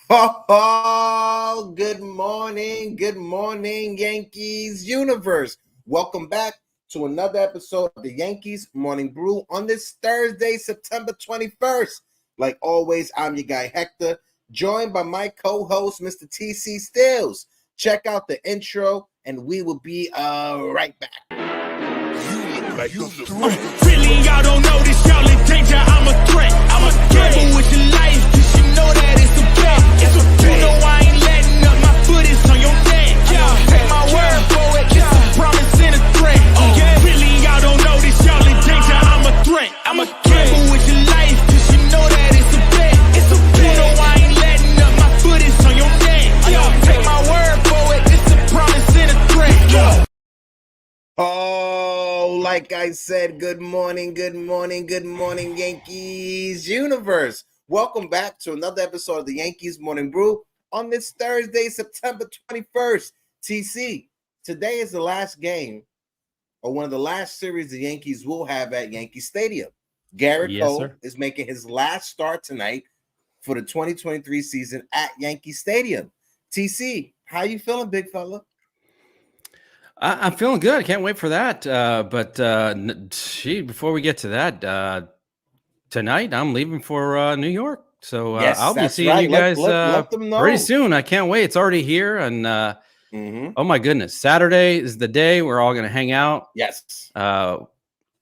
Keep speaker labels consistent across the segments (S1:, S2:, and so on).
S1: Oh, good morning, Yankees universe. Welcome back to another episode of the Yankees Morning Brew on this Thursday, September 21st. Like always, I'm your guy Hector, joined by my co-host, Mr. TC Stills. Check out the intro, and we will be right back.
S2: Really, y'all don't know this, y'all in danger. I'm a threat. I'm a gamble with your life, cause you know that it's okay. It's okay. You know I ain't letting up, my foot is on your neck. Take my word for it, it's a promise and a threat. Really, y'all don't know this, y'all in danger. I'm a threat. I'm a gamble with your life, cause you know that it's a bet. It's okay. You know I ain't letting up, my foot is on your neck. Take my word for it, it's a promise and a threat.
S1: Oh, like I said, good morning, Yankees universe. Welcome back to another episode of the Yankees Morning Brew on this Thursday, September 21st. TC, today is the last game or one of the last series the Yankees will have at Yankee Stadium. Garrett Cole is making his last start tonight for the 2023 season at Yankee Stadium. TC, how you feeling, big fella?
S3: I'm feeling good. I can't wait for that. But before we get to that, tonight I'm leaving for New York. So I'll be seeing you guys pretty soon. I can't wait. It's already here. And oh my goodness, Saturday is the day we're all going to hang out.
S1: Yes.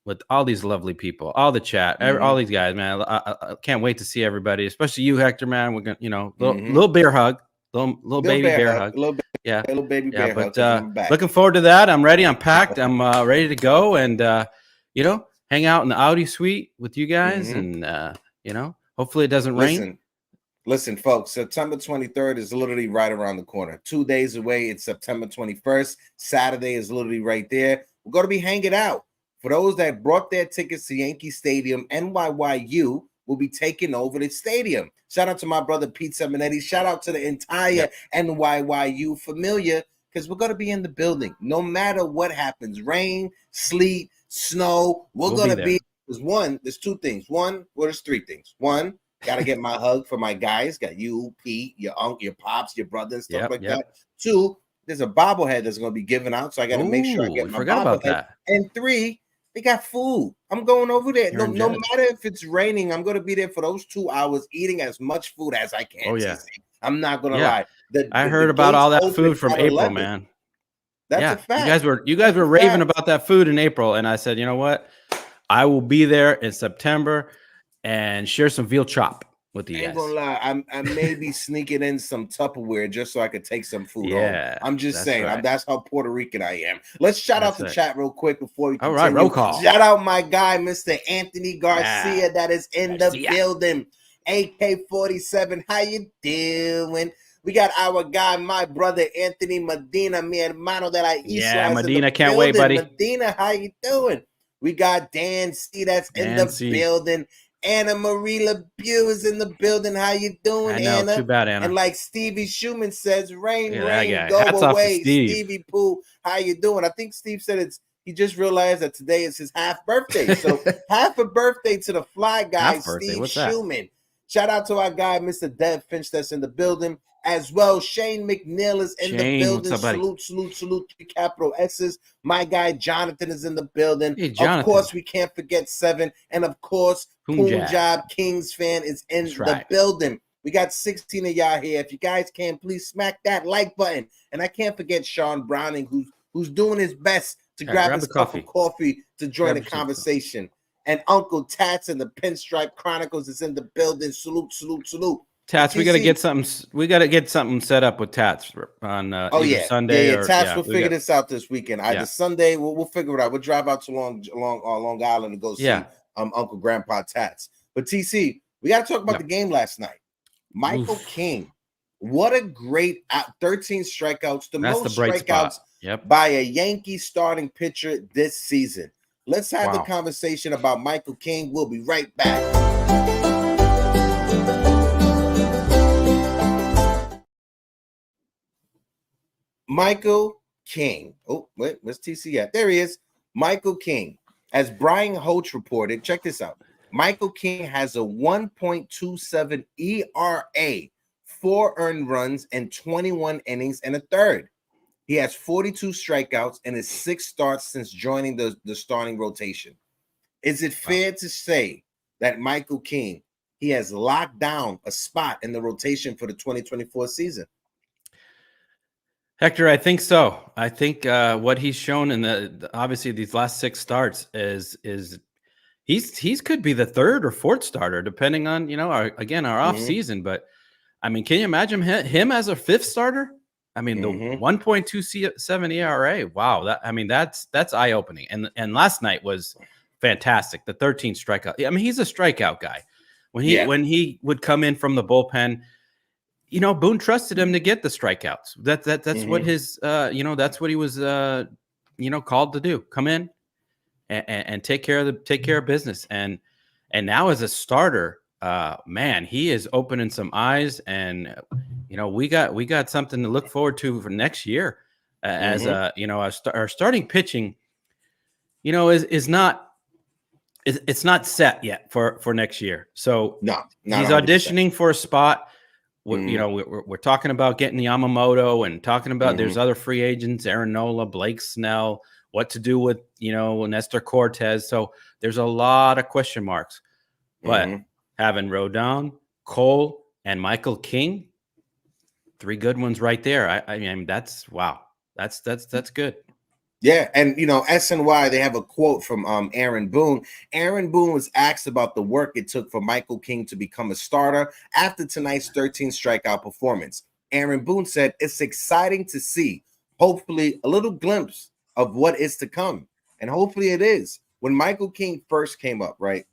S3: With all these lovely people, all the chat, all these guys, man. I can't wait to see everybody, especially you, Hector, man. We're going to, little bear hug, little baby bear hug.
S1: Little baby bear hug.
S3: But looking forward to that. I'm ready. I'm packed. I'm ready to go and, hang out in the Audi suite with you guys. And, hopefully it doesn't rain.
S1: Listen, folks, September 23rd is literally right around the corner. 2 days away, it's September 21st. Saturday is literally right there. We're going to be hanging out. For those that brought their tickets to Yankee Stadium, NYYU will be taking over the stadium. Shout out to my brother Pete Seminetti. Shout out to the entire NYYU familia, because we're going to be in the building. No matter what happens, rain, sleet, snow, we'll going to be. There's two things. There's three things. One, got to get my hug for my guys. Got you, Pete, your uncle, your pops, your brother, and stuff like that. Two, there's a bobblehead that's going to be given out, so I got to make sure I get my bobblehead. And three, they got food. I'm going over there. No matter if it's raining, I'm going to be there for those 2 hours eating as much food as I can.
S3: Oh, yeah.
S1: I'm not going to lie.
S3: I heard about all that food from April, 11. Man.
S1: That's a fact.
S3: You guys were raving about that food in April, and I said, you know what? I will be there in September and share some veal chop with you guys.
S1: I ain't gonna lie, I may be sneaking in some Tupperware just so I could take some food home. I'm just saying, that's how Puerto Rican I am. Let's shout out the chat real quick before we continue.
S3: All right, roll call.
S1: Shout out my guy, Mr. Anthony Garcia, that is in the building. AK-47, how you doing? We got our guy, my brother, Anthony Medina, mi hermano de la isla.
S3: Yeah, Medina, can't wait, buddy.
S1: Medina, how you doing? We got Dan C, that's in the building. Anna Marie LeBeau is in the building. How you doing, Anna?
S3: Too bad, Anna.
S1: And like Stevie Schumann says, rain, go
S3: Hats
S1: away. Stevie Pooh, how you doing? I think Steve said he just realized that today is his half birthday. So happy birthday to the fly guy, Steve Schumann. Shout out to our guy, Mr. Dev Finch, that's in the building. As well, Shane McNeil is in the building. Salute, three capital X's. My guy Jonathan is in the building.
S3: Hey, Jonathan.
S1: Of course, we can't forget Seven. And of course, Punjab Kings fan is in the building. We got 16 of y'all here. If you guys can, please smack that like button. And I can't forget Sean Browning, who's doing his best to grab his cup of coffee to join the conversation. And Uncle Tats and the Pinstripe Chronicles is in the building. Salute.
S3: Tats, we gotta get something. We gotta get something set up with Tats on Sunday.
S1: Yeah. Tats will figure this out this weekend. Either Sunday, we'll figure it out. We'll drive out to Long Island and go see Uncle Grandpa Tats. But TC, we gotta talk about the game last night. Michael King, what a great 13 strikeouts, the most strikeouts by a Yankee starting pitcher this season. Let's have the conversation about Michael King. We'll be right back. Michael King. Oh, wait, where's TC at? There he is. Michael King. As Brian Hoach reported, check this out. Michael King has a 1.27 ERA, 4 earned runs, and 21 innings and a third. He has 42 strikeouts in his 6 starts since joining the starting rotation. Is it fair to say that Michael King, he has locked down a spot in the rotation for the 2024 season?
S3: Hector, I think so. I think what he's shown in the obviously these last 6 starts is he's could be the 3rd or 4th starter, depending on our off season. But I mean, can you imagine him as a 5th starter? I mean, the 1.27 ERA. Wow, that's eye opening. And last night was fantastic. The 13 strikeout. I mean, he's a strikeout guy. When he would come in from the bullpen, Boone trusted him to get the strikeouts. That's what his that's what he was called to do. Come in and take care of business. And now as a starter, man, he is opening some eyes, and we got something to look forward to for next year. As our starting pitching, is not it's not set yet for next year. So he's auditioning for a spot. We're talking about getting Yamamoto and talking about there's other free agents, Aaron Nola, Blake Snell, what to do with, Nestor Cortez. So there's a lot of question marks. But having Rodon, Cole, and Michael King, 3 good ones right there. I mean, that's wow. That's good.
S1: Yeah, and SNY, they have a quote from Aaron Boone. Aaron Boone was asked about the work it took for Michael King to become a starter after tonight's 13 strikeout performance. Aaron Boone said, "It's exciting to see, hopefully a little glimpse of what is to come." And hopefully it is. When Michael King first came up, right,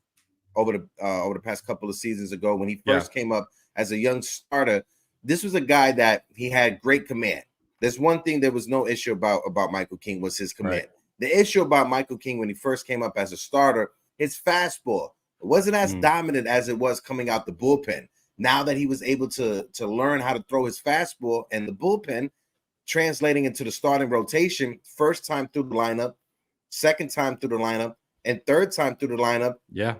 S1: over the past couple of seasons ago, when he first came up as a young starter, this was a guy that he had great command. There's one thing there was no issue about Michael King was his command. Right. The issue about Michael King when he first came up as a starter, his fastball, it wasn't as dominant as it was coming out the bullpen. Now that he was able to learn how to throw his fastball and the bullpen, translating into the starting rotation, first time through the lineup, second time through the lineup, and third time through the lineup.
S3: Yeah.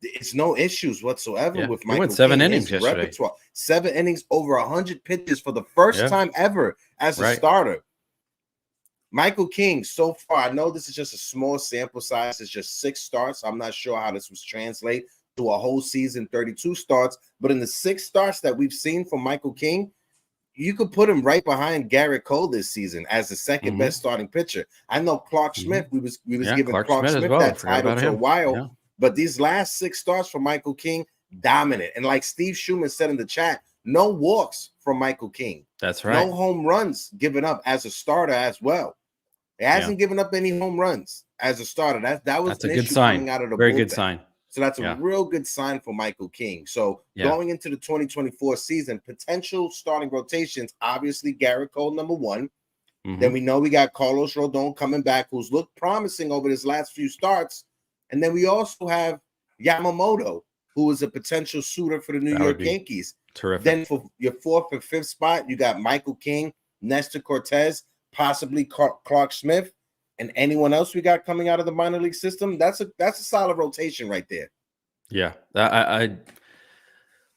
S1: It's no issues whatsoever with Michael King.
S3: He went 7 innings yesterday.
S1: Repertoire. 7 innings, over 100 pitches for the first time ever as a starter. Michael King, so far, I know this is just a small sample size. It's just 6 starts. I'm not sure how this was translate to a whole season, 32 starts. But in the 6 starts that we've seen from Michael King, you could put him right behind Garrett Cole this season as the second best starting pitcher. I know Clark Smith, we was giving Clark Smith that title for a while. Yeah. But these last 6 starts for Michael King, dominant. And like Steve Schumann said in the chat, no walks from Michael King.
S3: That's right.
S1: No home runs given up as a starter as well. He hasn't given up any home runs as a starter. That was an issue coming out of the
S3: very
S1: bullpen.
S3: Good sign.
S1: So that's a real good sign for Michael King. So going into the 2024 season, potential starting rotations, obviously Garrett Cole, number 1. Then we know we got Carlos Rodon coming back, who's looked promising over his last few starts. And then we also have Yamamoto, who is a potential suitor for the New York Yankees.
S3: Terrific.
S1: Then for your 4th and 5th spot, you got Michael King, Nestor Cortez, possibly Clark Smith, and anyone else we got coming out of the minor league system. That's a solid rotation right there.
S3: Yeah,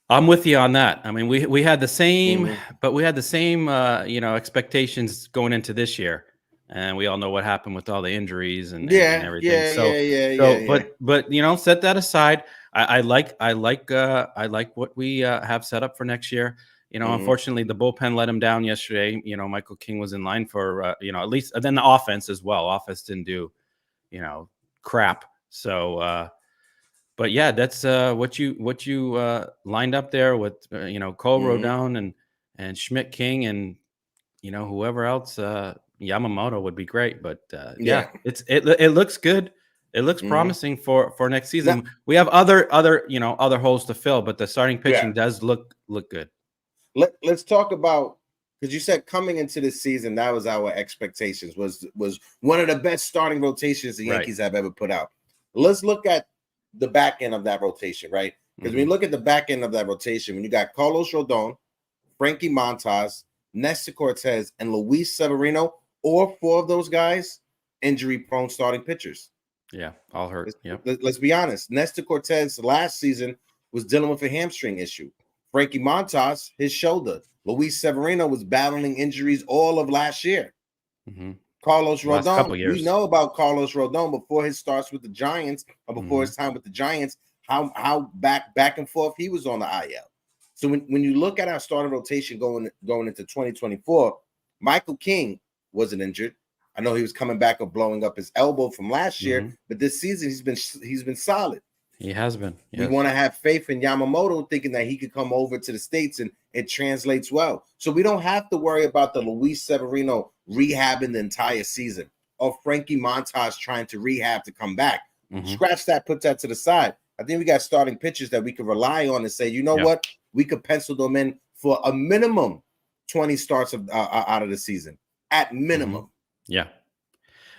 S3: I'm with you on that. I mean, we had the same, but we had the same expectations going into this year. And we all know what happened with all the injuries and everything. But set that aside. I like what we have set up for next year. Unfortunately, the bullpen let him down yesterday. Michael King was in line for at least. Then the offense as well. Offense didn't do crap. So, but yeah, that's what you lined up there with Cole Rodon and Schmidt King and whoever else. Yamamoto would be great, but it looks good. It looks promising for next season. Now, we have other holes to fill, but the starting pitching does look good.
S1: Let's talk about, because you said coming into this season, that was our expectations, was one of the best starting rotations the Yankees have ever put out. Let's look at the back end of that rotation, right? Because when you look at the back end of that rotation, when you got Carlos Rodon, Frankie Montas, Nestor Cortez, and Luis Severino, all 4 of those guys injury-prone starting pitchers.
S3: Yeah, all hurt.
S1: Let's be honest. Nestor Cortez last season was dealing with a hamstring issue. Frankie Montas, his shoulder. Luis Severino was battling injuries all of last year. Carlos Rodon, we know about Carlos Rodon before his starts with the Giants or before his time with the Giants, how back and forth he was on the IL. So when you look at our starting rotation going into 2024, Michael King wasn't injured. I know he was coming back of blowing up his elbow from last year, but this season he's been solid.
S3: He has been.
S1: Yes. We want to have faith in Yamamoto, thinking that he could come over to the States and it translates well. So we don't have to worry about the Luis Severino rehabbing the entire season or Frankie Montas trying to rehab to come back. Scratch that, put that to the side. I think we got starting pitchers that we could rely on and say, you know what, we could pencil them in for a minimum 20 starts out of the season at minimum.
S3: Yeah,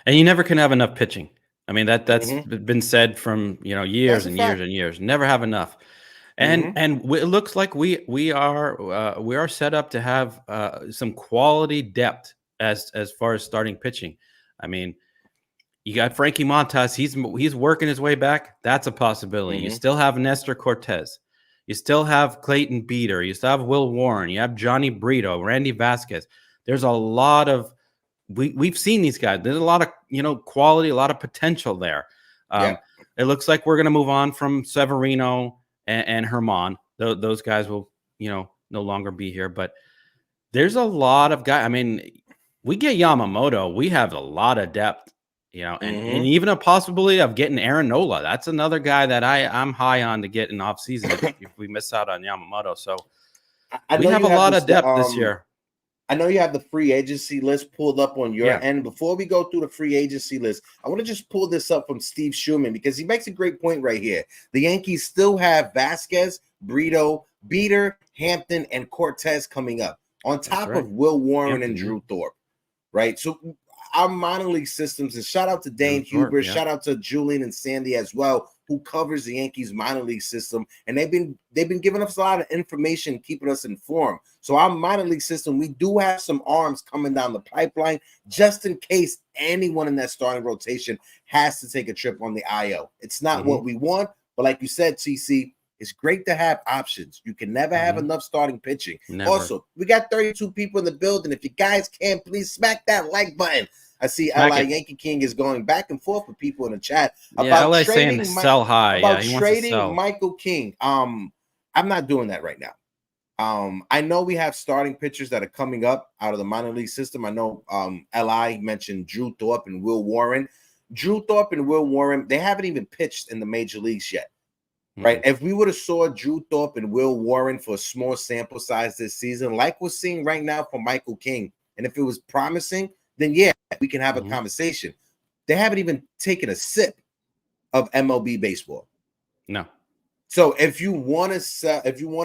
S3: and you never can have enough pitching. I mean, that's been said from years and years and years. Never have enough, and it looks like we are set up to have some quality depth as far as starting pitching. I mean, you got Frankie Montas. He's working his way back. That's a possibility. You still have Nestor Cortez. You still have Clayton Beater. You still have Will Warren. You have Johnny Brito, Randy Vasquez. There's a lot of we've seen these guys. There's a lot of quality, a lot of potential there. It looks like we're going to move on from Severino and Herman. Those guys will no longer be here. But there's a lot of guys. I mean, we get Yamamoto. We have a lot of depth. And even a possibility of getting Aaron Nola. That's another guy that I'm high on to get in off season if we miss out on Yamamoto. So we have a lot of depth this year.
S1: I know you have the free agency list pulled up on your end. Before we go through the free agency list, I want to just pull this up from Steve Schumann because he makes a great point right here. The Yankees still have Vasquez, Brito, Beater, Hampton, and Cortez coming up on top of Will Warren and Drew Thorpe, right? So our minor league systems, and shout out to Dane Huber, shout out to Julian and Sandy as well, who covers the Yankees minor league system, and they've been giving us a lot of information, keeping us informed. So our minor league system, we do have some arms coming down the pipeline, just in case anyone in that starting rotation has to take a trip on the IL. It's not what we want, but like you said, TC, it's great to have options. You can never have enough starting pitching.
S3: Never.
S1: Also, we got 32 people in the building. If you guys can, please smack that like button. I see LA Yankee King is going back and forth with people in the chat about
S3: LA saying sell high.
S1: About trading Michael King. I'm not doing that right now. I know we have starting pitchers that are coming up out of the minor league system. I know LI mentioned Drew Thorpe and Will Warren. Drew Thorpe and Will Warren, they haven't even pitched in the major leagues yet. Right. If we would have saw Drew Thorpe and Will Warren for a small sample size this season, like we're seeing right now for Michael King, and if it was promising, then yeah, we can have a conversation. They haven't even taken a sip of MLB baseball.
S3: No.
S1: So if you want to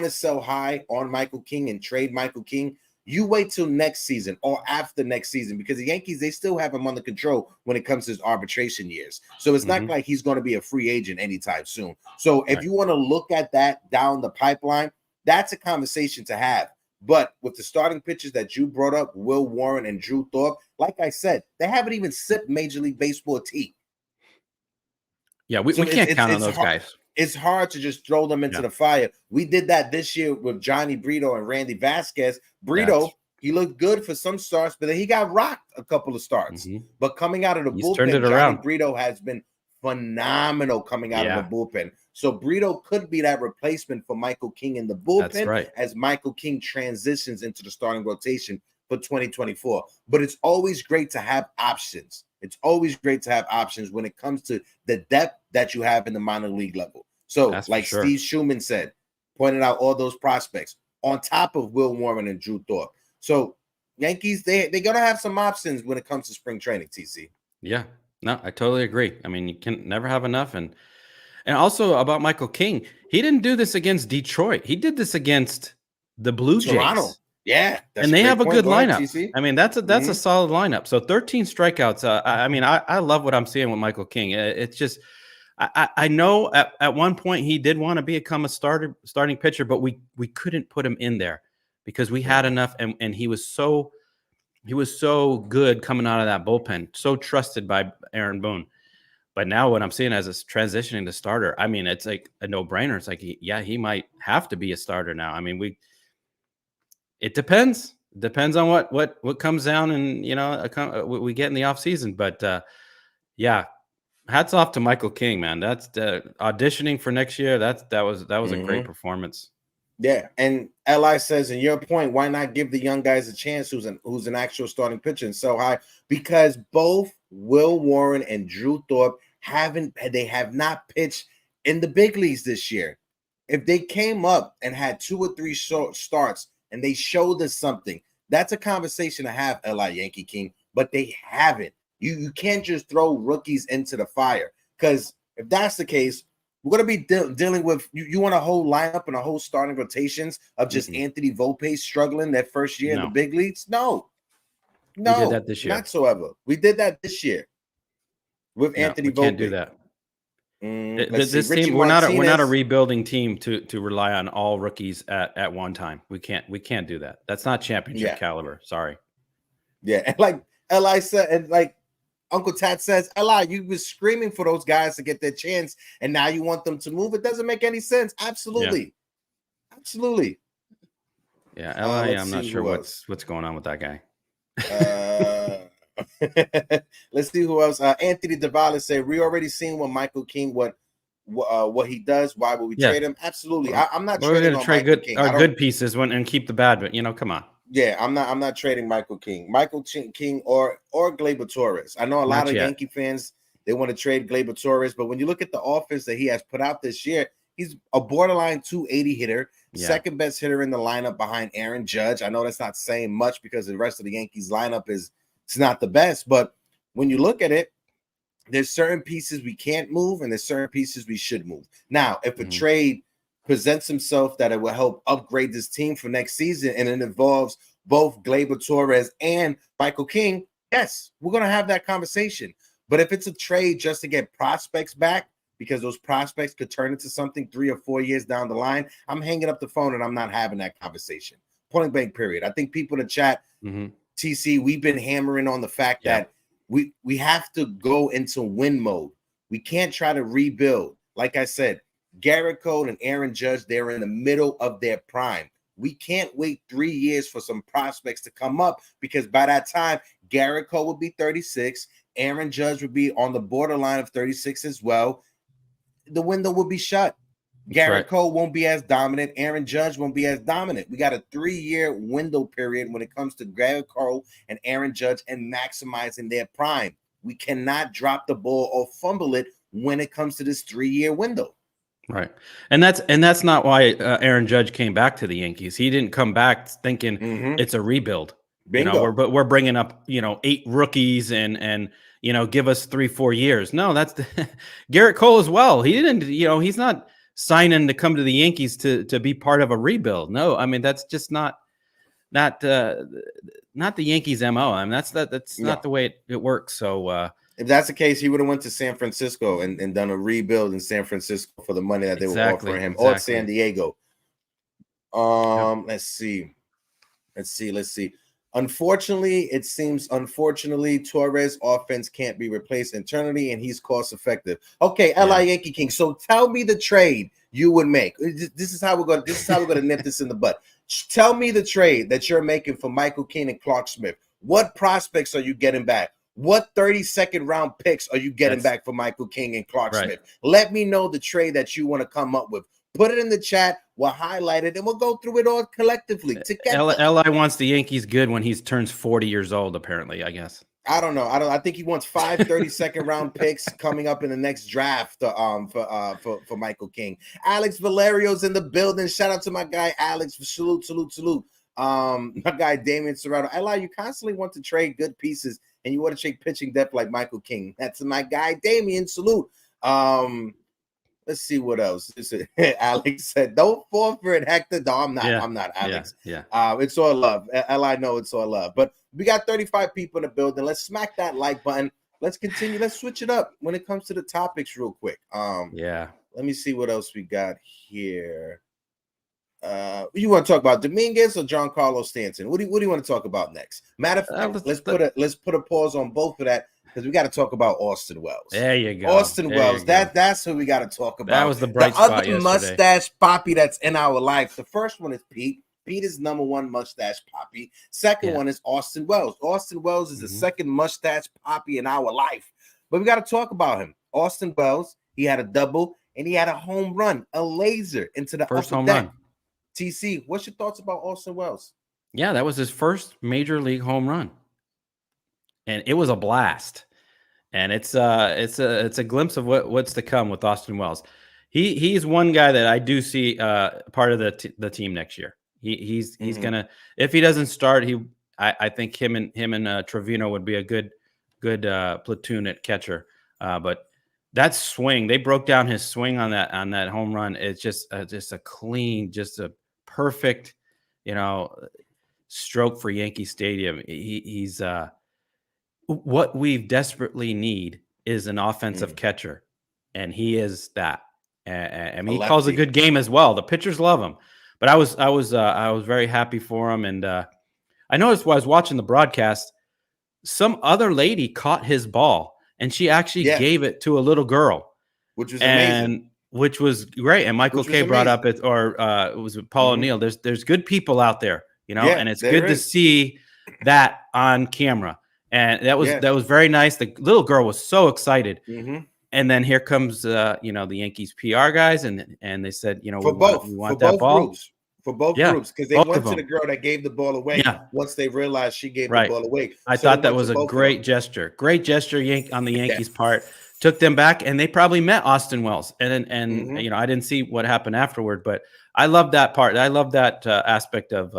S1: sell high on Michael King and trade Michael King, you wait till next season or after next season, because the Yankees, they still have him under control when it comes to his arbitration years. So it's not like he's going to be a free agent anytime soon. So if you want to look at that down the pipeline, that's a conversation to have. But with the starting pitchers that you brought up, Will Warren and Drew Thorpe, like I said, they haven't even sipped Major League Baseball tea.
S3: Yeah, we can't count on those guys.
S1: It's hard to just throw them into the fire. We did that this year with Johnny Brito and Randy Vasquez. Brito, he looked good for some starts, but then he got rocked a couple of starts. But coming out of the bullpen, Johnny Brito has been phenomenal coming out of the bullpen. So Brito could be that replacement for Michael King in the bullpen as Michael King transitions into the starting rotation for 2024. But it's always great to have options. It's always great to have options when it comes to the depth that you have in the minor league level. So like Steve Schumann said, pointed out all those prospects on top of Will Warren and Drew Thorpe. So Yankees, they're going to have some options when it comes to spring training, TC.
S3: Yeah, no, I totally agree. I mean, you can never have enough. And also about Michael King, he didn't do this against Detroit. He did this against the Blue Jays.
S1: Yeah,
S3: and they have a good lineup. I mean, that's a solid lineup. So 13 strikeouts. I mean, I love what I'm seeing with Michael King. It's just, I know at one point he did want to become a starting pitcher, but we couldn't put him in there because we had enough, and he was so good coming out of that bullpen, so trusted by Aaron Boone. But now what I'm seeing as it's transitioning to starter, I mean, it's like a no-brainer. It's like, he might have to be a starter now. I mean, it depends. Depends on what comes down and, what we get in the offseason. But yeah, hats off to Michael King, man. That's auditioning for next year. That was a great performance.
S1: Yeah, and Li says, in your point, why not give the young guys a chance who's an actual starting pitcher and so high? Because both Will Warren and Drew Thorpe have not pitched in the big leagues this year. If they came up and had 2 or 3 short starts and they showed us something, that's a conversation to have, Li Yankee King, but they haven't. You can't just throw rookies into the fire, because if that's the case, we're going to be dealing with you want a whole lineup and a whole starting rotations of just Anthony Volpe struggling that first year in the big leagues. No,
S3: we did that this year.
S1: Not so ever. We did that this year with Anthony Volpe.
S3: Can't do that. This team, we're not a rebuilding team to rely on all rookies at one time. We can't do that. That's not championship caliber. Sorry.
S1: Yeah, and like Li said, and like Uncle Tat says, Li, you was screaming for those guys to get their chance, and now you want them to move. It doesn't make any sense. Absolutely. Absolutely.
S3: Yeah, Li, I'm not sure what's going on with that guy.
S1: Let's see who else. Anthony Davalis said, we already seen what Michael King, what he does. Why would we trade him? Absolutely. I'm not trading on
S3: trade
S1: Michael King.
S3: Good pieces and keep the bad, but come on.
S1: Yeah, I'm not trading Michael King or Gleyber Torres. I know a lot of Yankee fans, they want to trade Gleyber Torres, but when you look at the offense that he has put out this year, he's a borderline 280 hitter, second best hitter in the lineup behind Aaron Judge. I know that's not saying much because the rest of the Yankees lineup it's not the best, but when you look at it, there's certain pieces we can't move and there's certain pieces we should move. Now, if a trade presents himself that it will help upgrade this team for next season and it involves both Gleyber Torres and Michael King, yes, we're going to have that conversation. But if it's a trade just to get prospects back, because those prospects could turn into something 3 or 4 years down the line, I'm hanging up the phone and I'm not having that conversation. Point blank, period. I think people in the chat, TC, we've been hammering on the fact that we have to go into win mode. We can't try to rebuild. Like I said, Garrett Cole and Aaron Judge, they're in the middle of their prime. We can't wait 3 years for some prospects to come up, because by that time, Garrett Cole will be 36. Aaron Judge would be on the borderline of 36 as well. The window will be shut. Garrett Cole won't be as dominant. Aaron Judge won't be as dominant. We got a 3-year window period when it comes to Garrett Cole and Aaron Judge and maximizing their prime. We cannot drop the ball or fumble it when it comes to this 3-year window.
S3: Right. And that's not why Aaron Judge came back to the Yankees. He didn't come back thinking it's a rebuild.
S1: Bingo.
S3: We're bringing up, 8 rookies and give us 3-4 years. No, that's Garrett Cole as well. He didn't, he's not signing to come to the Yankees to be part of a rebuild. No, I mean, that's just not the Yankees MO. I mean, that's not the way it works. So,
S1: if that's the case, he would have went to San Francisco and done a rebuild in San Francisco for the money that they were offering him, or San Diego. Let's see. Unfortunately, Torres' offense can't be replaced internally, and he's cost effective. Okay, Li Yankee King. So tell me the trade you would make. This is how we're gonna nip this in the butt. Tell me the trade that you're making for Michael King and Clark Smith. What prospects are you getting back? What 32nd round picks are you getting back for Michael King and Clark Smith? Let me know the trade that you want to come up with. Put it in the chat. We'll highlight it and we'll go through it all collectively together.
S3: Li wants the Yankees good when he turns 40 years old, apparently, I guess.
S1: I don't know. I think he wants 5 32nd round picks coming up in the next draft for Michael King. Alex Valerio's in the building. Shout out to my guy Alex. Salute. My guy Damian Serrato. Li, you constantly want to trade good pieces and you want to trade pitching depth like Michael King. That's my guy Damian. Salute. Let's see what else. Alex said, "Don't fall for it, Hector." No, I'm not. I'm not, Alex.
S3: Yeah.
S1: It's all love. Li, know it's all love. But we got 35 people in the building. Let's smack that like button. Let's continue. Let's switch it up when it comes to the topics real quick. Let me see what else we got here. You want to talk about Dominguez or Giancarlo Stanton? What do you want to talk about next? Matter of fact, let's put a pause on both of that. because we got to talk about Austin Wells.
S3: There you go.
S1: Austin Wells. That's who we got to talk about.
S3: That was the bright spot yesterday.
S1: The other mustache poppy that's in our life. The first one is Pete. Pete is #1 mustache poppy. Second one is Austin Wells. Austin Wells is the second mustache poppy in our life. But we got to talk about him. Austin Wells, he had a double and he had a home run, a laser into the
S3: first
S1: upper
S3: home
S1: deck.
S3: run.
S1: TC, what's your thoughts about Austin Wells?
S3: Yeah, that was his first major league home run. And it was a blast. And it's a glimpse of what's to come with Austin Wells. He's one guy that I do see part of the team next year. He's gonna, if he doesn't start, I think him and Trevino would be a good platoon at catcher. But that swing, they broke down his swing on that home run. It's just a clean, just a perfect, stroke for Yankee Stadium. He's what we desperately need is an offensive catcher, and he is that. I mean, he calls a good game as well. The pitchers love him, but I was very happy for him. And I noticed while I was watching the broadcast, some other lady caught his ball, and she actually gave it to a little girl,
S1: which was amazing.
S3: Which was great. And Michael K brought up it, or it was Paul O'Neill. There's good people out there, and it's good to see that on camera. And that was very nice. The little girl was so excited. And then here comes the Yankees PR guys, and they said, we want that ball.
S1: Groups. For both groups, because they went to the girl that gave the ball away once they realized she gave the ball away.
S3: I thought that was a great gesture. Great gesture on the Yankees' part. Took them back, and they probably met Austin Wells. And I didn't see what happened afterward, but I love that part. I love that aspect of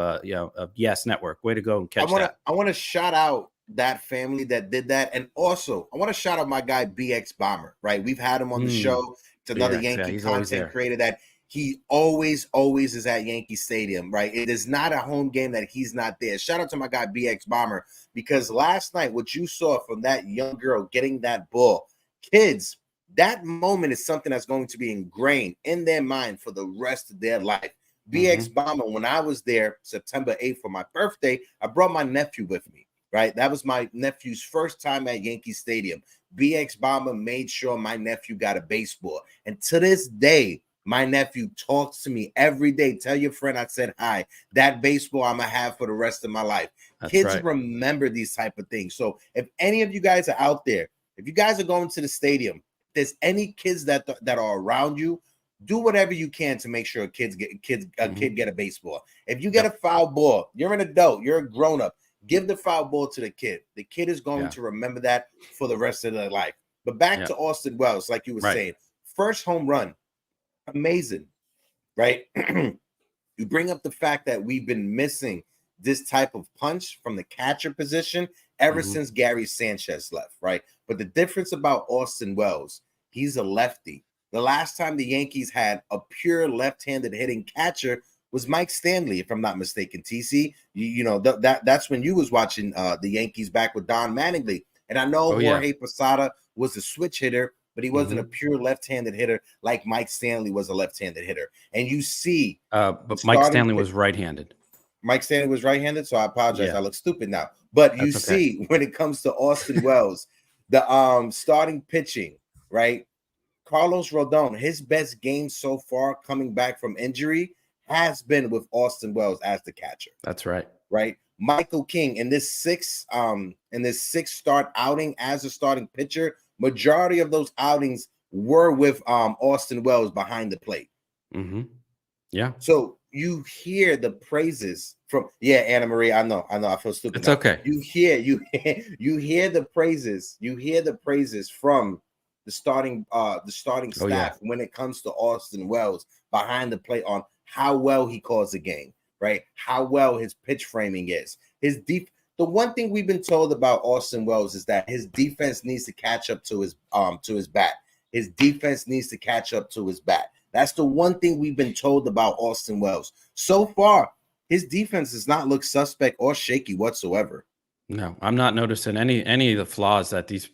S3: Yes Network. Way to go and catch that.
S1: I want to shout out that family that did that, and also I want to shout out my guy BX Bomber. Right, we've had him on the show. It's another Yankee content creator that. He always is at Yankee Stadium, right? It is not a home game that he's not there. Shout out to my guy, BX Bomber, because last night, what you saw from that young girl getting that ball, kids, that moment is something that's going to be ingrained in their mind for the rest of their life. BX Bomber, when I was there September 8th for my birthday, I brought my nephew with me, right? That was my nephew's first time at Yankee Stadium. BX Bomber made sure my nephew got a baseball. And to this day, my nephew talks to me every day. Tell your friend I said hi. That baseball I'm going to have for the rest of my life. Kids remember these type of things. So if any of you guys are out there, if you guys are going to the stadium, if there's any kids that are around you, do whatever you can to make sure a kid get a baseball. If you get a foul ball, you're an adult, you're a grown-up, give the foul ball to the kid. The kid is going to remember that for the rest of their life. But back to Austin Wells, like you were saying, first home run. Amazing, right? You bring up the fact that we've been missing this type of punch from the catcher position ever since Gary Sanchez left, right? But the difference about Austin Wells, he's a lefty. The last time the Yankees had a pure left-handed hitting catcher was Mike Stanley, if I'm not mistaken. TC, that's when you was watching the Yankees back with Don Mattingly. And I know Jorge Posada was a switch hitter, but he wasn't a pure left-handed hitter like Mike Stanley was a left-handed hitter. And you see,
S3: but Mike Stanley was right-handed.
S1: Mike Stanley was right-handed, so I apologize. I look stupid now. But you see, when it comes to Austin Wells, the starting pitching, right? Carlos Rodon, his best game so far coming back from injury has been with Austin Wells as the catcher.
S3: That's right.
S1: Right. Michael King in this six start outing as a starting pitcher. Majority of those outings were with Austin Wells behind the plate.
S3: Yeah.
S1: So you hear the praises from Anna Marie. I know. I feel stupid.
S3: It's okay.
S1: You hear the praises. You hear the praises from the starting staff when it comes to Austin Wells behind the plate on how well he calls the game, right? How well his pitch framing is. His deep. The one thing we've been told about Austin Wells is that his defense needs to catch up to his bat. His defense needs to catch up to his bat. That's the one thing we've been told about Austin Wells. So far, his defense does not look suspect or shaky whatsoever.
S3: No, I'm not noticing any of the flaws that these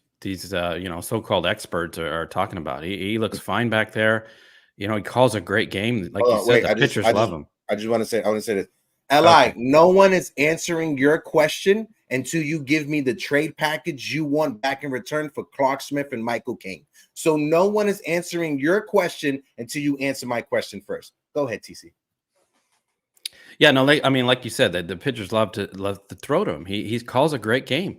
S3: so-called experts are talking about. He looks fine back there. He calls a great game. Like you said, the pitchers love him.
S1: I want to say this. Li, no one is answering your question. until you give me the trade package you want back in return for Clark Smith and Michael King. So no one is answering your question until you answer my question first. Go ahead, TC.
S3: Yeah, no, I mean, like you said, that the pitchers love to throw to him. He calls a great game,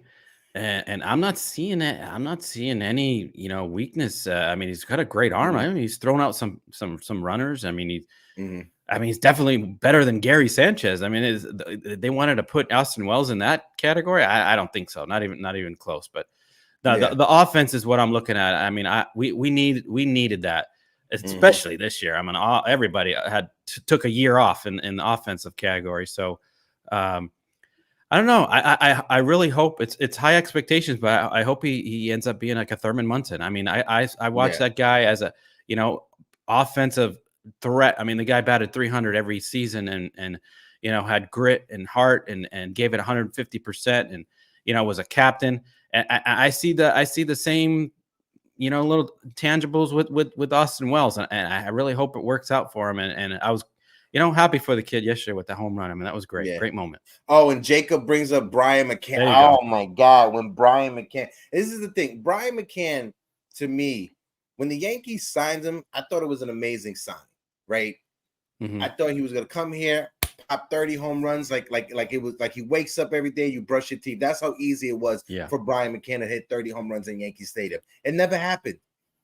S3: and I'm not seeing it. I'm not seeing any weakness. I mean, he's got a great arm. I mean, he's thrown out some runners. I mean, he's definitely better than Gary Sanchez. I mean, they wanted to put Austin Wells in that category. I don't think so. Not even close. But the offense is what I'm looking at. I mean, we needed that. Especially this year. I mean, everybody took a year off in the offensive category. So I don't know. I really hope it's high expectations, but I hope he ends up being like a Thurman Munson. I mean, I watched that guy as a offensive threat. I mean, the guy batted 300 every season and had grit and heart and gave it 150% and was a captain. And I see the same little tangibles with Austin Wells, and I really hope it works out for him. And I was, happy for the kid yesterday with the home run. I mean, that was great, great moment.
S1: Oh, and Jacob brings up Brian McCann. Oh my God, when Brian McCann, this is the thing. Brian McCann, to me, when the Yankees signed him, I thought it was an amazing sign, right? I thought he was gonna come here, pop 30 home runs, like it was like he wakes up every day, you brush your teeth. That's how easy it was for Brian McCann to hit 30 home runs in Yankee Stadium. It never happened.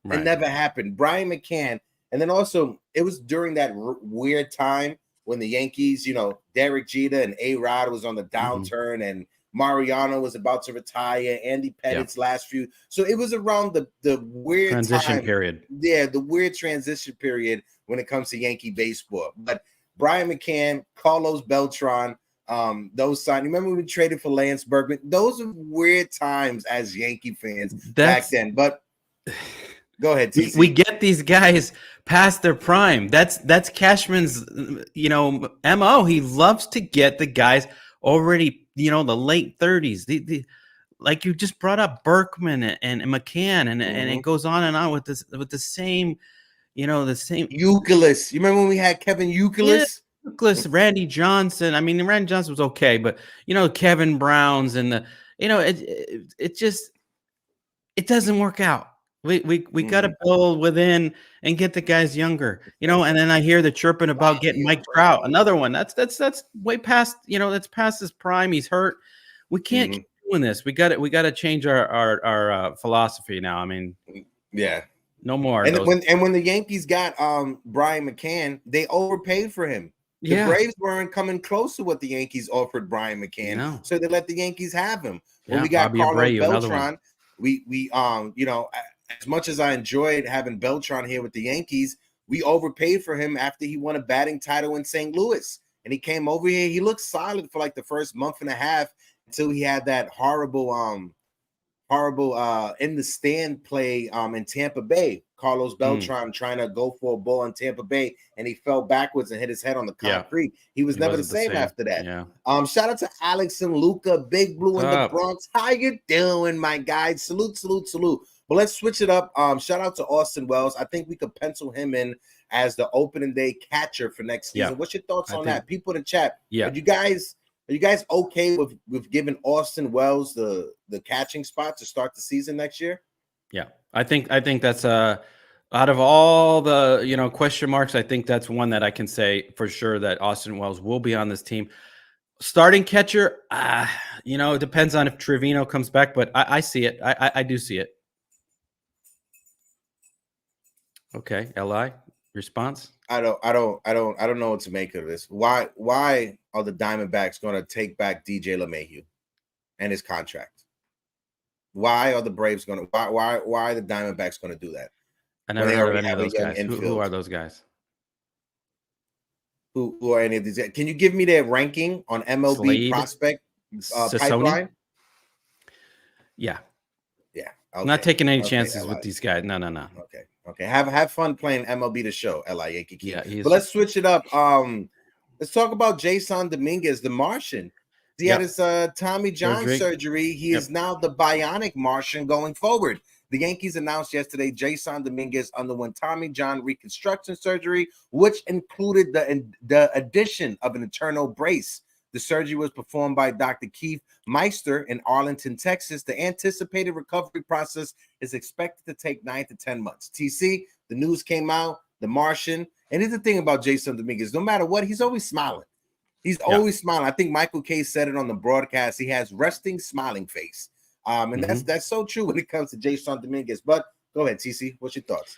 S1: It never happened. Brian McCann, and then also it was during that weird time when the Yankees, Derek Jeter and A-Rod was on the downturn, and Mariano was about to retire, Andy Pettit's last few. So it was around the weird
S3: transition period.
S1: Yeah, the weird transition period when it comes to Yankee baseball. But Brian McCann, Carlos Beltran, those signed. Remember when we traded for Lance Berkman? Those are weird times as Yankee fans back then. But go ahead, TC.
S3: We get these guys past their prime. That's Cashman's, MO. He loves to get the guys already, the late 30s. Like you just brought up Berkman and McCann, and it goes on with the same. The same
S1: Youkilis. You remember when we had Kevin Youkilis?
S3: Yeah, Youkilis, Randy Johnson. I mean, Randy Johnson was okay, but Kevin Browns and it doesn't work out. We got to build within and get the guys younger. And then I hear the chirping about getting Mike Trout, another one. That's way past. That's past his prime. He's hurt. We can't keep doing this. We got to change our philosophy now. I mean, no more.
S1: And when the Yankees got Brian McCann, they overpaid for him. The Braves weren't coming close to what the Yankees offered Brian McCann, so they let the Yankees have him. When we got Carlos Beltran, we as much as I enjoyed having Beltran here with the Yankees, we overpaid for him after he won a batting title in St. Louis. And he came over here. He looked solid for like the first month and a half until he had that horrible in the stand play in Tampa Bay. Carlos Beltran trying to go for a ball in Tampa Bay, and he fell backwards and hit his head on the concrete. He was never the same after that. Shout out to Alex and Luca, Big Blue in the Bronx. How you doing, my guys? Salute. But let's switch it up. Shout out to Austin Wells. I think we could pencil him in as the opening day catcher for next season. What's your thoughts on that? People in the chat. Are you guys okay with giving Austin Wells the catching spot to start the season next year?
S3: Yeah, I think that's out of all the question marks, I think that's one that I can say for sure that Austin Wells will be on this team. Starting catcher, it depends on if Trevino comes back, but I see it. I do see it. Okay, Li, response?
S1: I don't know what to make of this. Why are the Diamondbacks going to take back DJ LeMahieu and his contract? Why are the Braves going to? Why are the Diamondbacks going to do that?
S3: I never heard of any of those guys. Who are those guys?
S1: Who are any of these guys? Can you give me their ranking on MLB
S3: Slade,
S1: prospect pipeline?
S3: Yeah.
S1: Okay.
S3: I'm not taking any chances with these guys. No.
S1: Okay. Have fun playing MLB The Show, Li Yankee King.
S3: Yeah,
S1: but let's switch it up. Let's talk about Jasson Dominguez, the Martian. He had his Tommy John surgery. He is now the bionic Martian going forward. The Yankees announced yesterday Jasson Dominguez underwent Tommy John reconstruction surgery, which included the addition of an internal brace. The surgery was performed by Dr. Keith Meister in Arlington, Texas. The anticipated recovery process is expected to take 9 to 10 months. TC, the news came out, The Martian. And here's the thing about Jasson Dominguez. No matter what, he's always smiling. He's always smiling. I think Michael K said it on the broadcast. He has resting, smiling face. And that's so true when it comes to Jasson Dominguez. But go ahead, TC. What's your thoughts?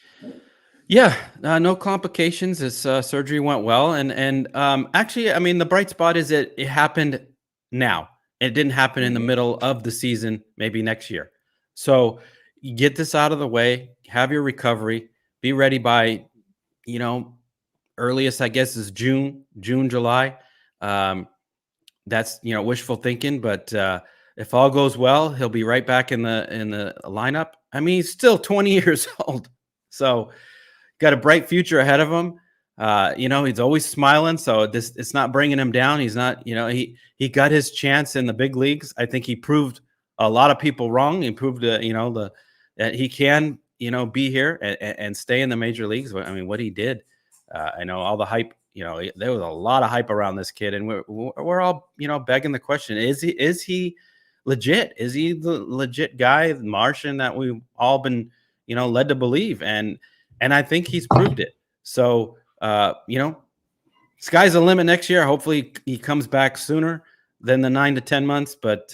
S3: Yeah, no complications. His surgery went well, and actually, I mean, the bright spot is that it happened now. It didn't happen in the middle of the season, maybe next year. So you get this out of the way, have your recovery, be ready by, earliest I guess is June, July. That's wishful thinking, but if all goes well, he'll be right back in the lineup. I mean, he's still 20 years old, so got a bright future ahead of him. He's always smiling, so it's not bringing him down. He's not, he got his chance in the big leagues. I think he proved a lot of people wrong. He proved, that he can, be here and stay in the major leagues. I mean, what he did, I know all the hype. There was a lot of hype around this kid, and we're all, begging the question: Is he legit? Is he the legit guy, the Martian that we've all been, led to believe? And I think he's proved it. So, sky's the limit next year. Hopefully he comes back sooner than the 9 to 10 months. But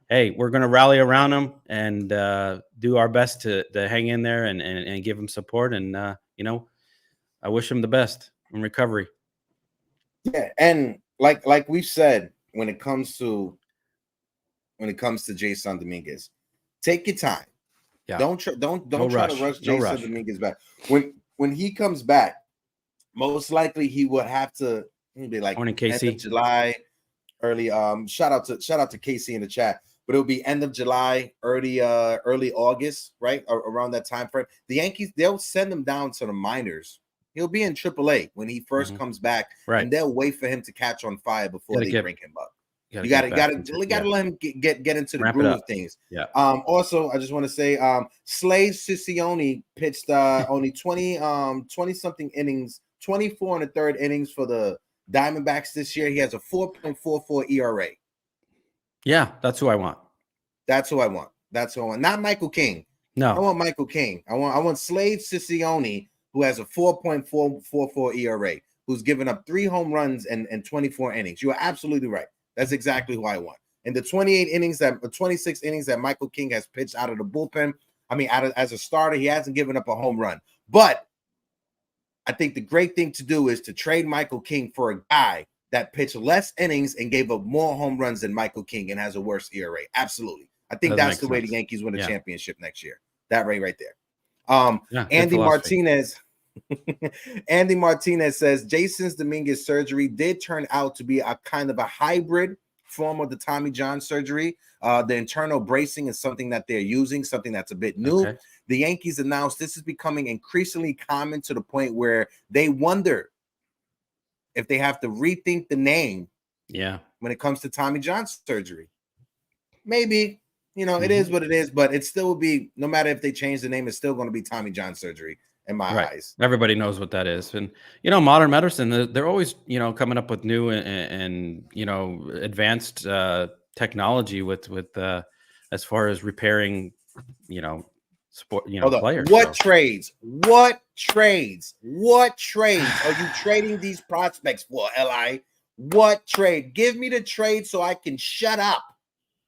S3: hey, we're going to rally around him and do our best to hang in there and give him support. And, I wish him the best in recovery.
S1: Yeah. And like we've said, when it comes to Jasson Dominguez, take your time. Yeah. Don't try to rush Jasson Dominguez back. When he comes back, most likely he will have to be like end of July, early. Shout out to Casey in the chat, but it'll be end of July, early August, right around that time frame. The Yankees, they'll send him down to the minors. He'll be in AAA when he first comes back, and they'll wait for him to catch on fire before they bring him up. You gotta let him get into the groove of things. Yeah. Also, I just want to say, Slade Ciccione pitched only 20 something innings, 24 in the third innings for the Diamondbacks this year. He has a 4.44 ERA.
S3: Yeah, that's who I want.
S1: That's who I want. Not Michael King. No, I want Michael King. I want Slade Ciccione, who has a 4.44 ERA, who's given up 3 home runs and 24 innings. You are absolutely right. That's exactly who I want. In the 26 innings that Michael King has pitched out of the bullpen, as a starter, he hasn't given up a home run. But I think the great thing to do is to trade Michael King for a guy that pitched less innings and gave up more home runs than Michael King and has a worse ERA. Absolutely. I think that's the way the Yankees win a championship next year. That right there. Andy Martinez. Andy Martinez says Jasson Dominguez surgery did turn out to be a kind of a hybrid form of the Tommy John surgery. The internal bracing is something that they're using, something that's a bit new. Okay. The Yankees announced this is becoming increasingly common to the point where they wonder if they have to rethink the name. Yeah, when it comes to Tommy John surgery, maybe it is what it is, but it still will be. No matter if they change the name, it's still going to be Tommy John surgery. In my eyes, everybody knows what that is. And modern medicine, they're always coming up with new and advanced technology with as far as repairing sport players. What trades are you trading these prospects for, Li? What trade? Give me the trade so I can shut up.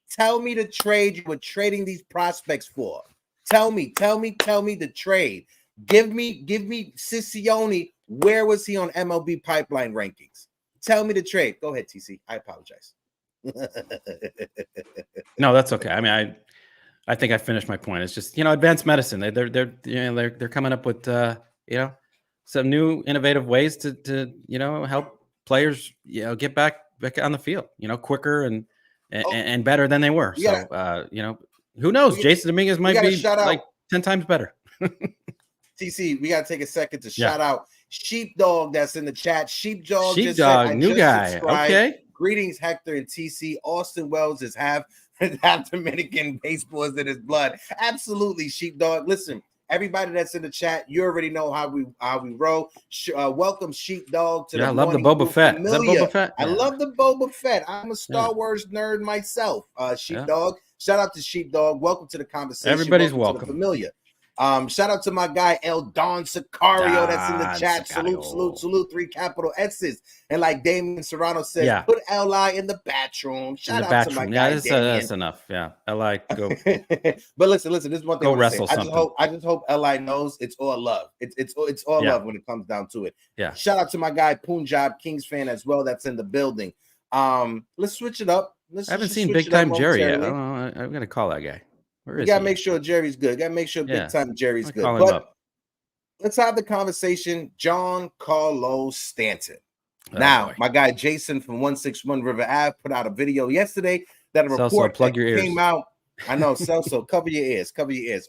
S1: Tell me the trade you were trading these prospects for. Tell me the trade. Give me Ciccione. Where was he on MLB pipeline rankings? Tell me the trade. Go ahead, TC. I apologize.
S3: No, that's okay. I think I finished my point. It's just advanced medicine. They're coming up with some new innovative ways to help players get back on the field quicker and better than they were. So who knows? Jasson Dominguez might be like 10 times better.
S1: TC, we got to take a second to shout out Sheepdog that's in the chat. Sheepdog,
S3: new guy.
S1: Subscribed.
S3: Okay.
S1: Greetings, Hector and TC. Austin Wells is half Dominican, baseball is in his blood. Absolutely, Sheepdog. Listen, Everybody that's in the chat, you already know how we roll. Welcome Sheepdog to the
S3: I love the
S1: Morning
S3: Boba Fett.
S1: Familiar.
S3: Is that Boba Fett?
S1: I love the Boba Fett. I'm a Star Wars nerd myself. Sheepdog. Shout out to Sheepdog. Welcome to the conversation.
S3: Everybody's
S1: welcome. To the familiar. Shout out to my guy El Don Sicario that's in the chat.
S3: Sicario.
S1: Salute, 3 capital S's. And like Damien Serrano says, put Li in the bathroom. Shout out to my guy Damien.
S3: That's enough. Yeah, Li, go.
S1: But listen, this is one thing
S3: go
S1: I
S3: wrestle
S1: say.
S3: something.
S1: I just hope Li knows it's all love. It's all love when it comes down to it.
S3: Yeah.
S1: Shout out to my guy Punjab Kings fan as well that's in the building. Let's switch it up.
S3: I haven't seen Big Time Jerry yet. I don't know. I'm gonna call that guy.
S1: We gotta make sure Jerry's good. Gotta make sure Big Time Jerry's good. But let's have the conversation. Giancarlo Stanton. Now, my guy Jasson from 161 River Ave put out a video yesterday that a report came out. I know, Celso, cover your ears.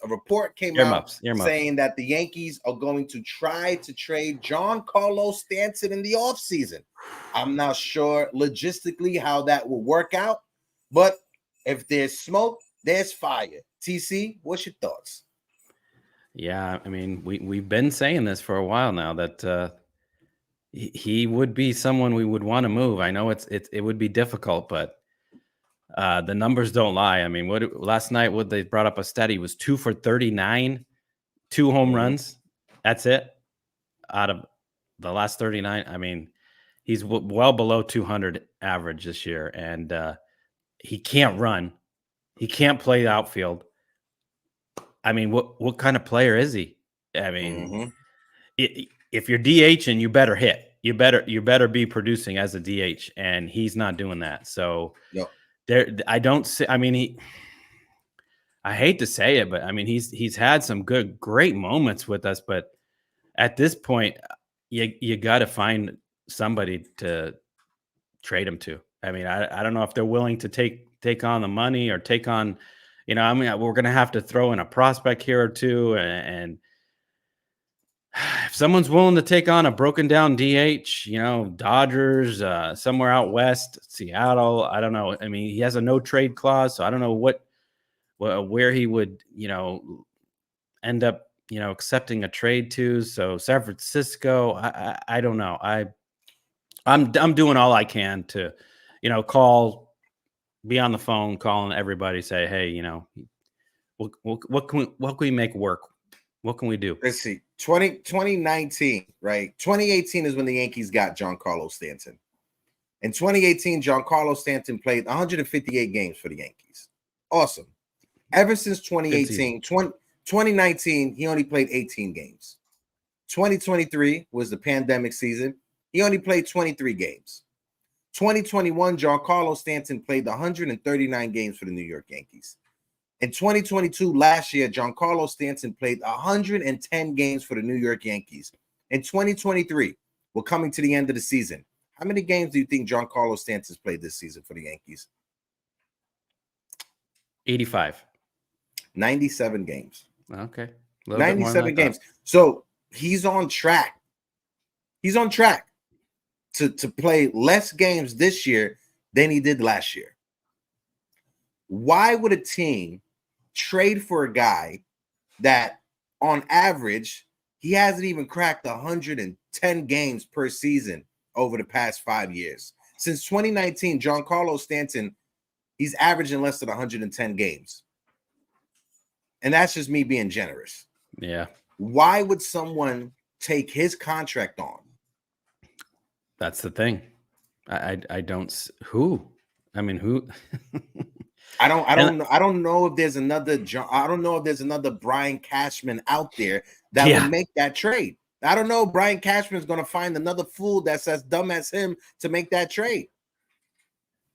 S1: A report came out saying that the Yankees are going to try to trade Giancarlo Stanton in the offseason. I'm not sure logistically how that will work out, but if there's smoke, there's fire. TC, what's your thoughts?
S3: Yeah, I mean, we've been saying this for a while now that he would be someone we would want to move. I know it would be difficult, but the numbers don't lie. I mean, last night they brought up a stat. He was 2 for 39, 2 home runs. That's it out of the last 39. I mean, he's well below 200 average this year, and he can't run. He can't play the outfield. I mean, what kind of player is he? I mean, if you're DHing, you better hit. You better be producing as a DH, and he's not doing that. So I don't see. I mean, I hate to say it, but I mean, he's had some great moments with us, but at this point, you got to find somebody to trade him to. I mean, I don't know if they're willing to take on the money or take on, I mean, we're going to have to throw in a prospect here or two. And if someone's willing to take on a broken down DH, Dodgers, somewhere out west, Seattle, I don't know. I mean, he has a no trade clause, so I don't know where he would, end up, accepting a trade to. So San Francisco, I don't know. I'm doing all I can to, be on the phone, calling everybody, say, hey, what can we make work? What can we do?
S1: Let's see. 2019, right? 2018 is when the Yankees got Giancarlo Stanton. In 2018, Giancarlo Stanton played 158 games for the Yankees. Awesome. Ever since 2018, 2019, he only played 18 games. 2023 was the pandemic season. He only played 23 games. 2021, Giancarlo Stanton played 139 games for the New York Yankees. In 2022, last year, Giancarlo Stanton played 110 games for the New York Yankees. In 2023, we're coming to the end of the season. How many games do you think Giancarlo Stanton's played this season for the Yankees?
S3: 85.
S1: 97 games.
S3: Okay.
S1: 97 games. So he's on track. He's on track to play less games this year than he did last year. Why would a team trade for a guy that on average, he hasn't even cracked 110 games per season over the past 5 years? Since 2019, Giancarlo Stanton, he's averaging less than 110 games. And that's just me being generous.
S3: Yeah.
S1: Why would someone take his contract on?
S3: That's the thing. I don't. Who? I mean, who?
S1: I don't know if there's another. I don't know if there's another Brian Cashman out there that will make that trade. I don't know. Brian Cashman is going to find another fool that's as dumb as him to make that trade.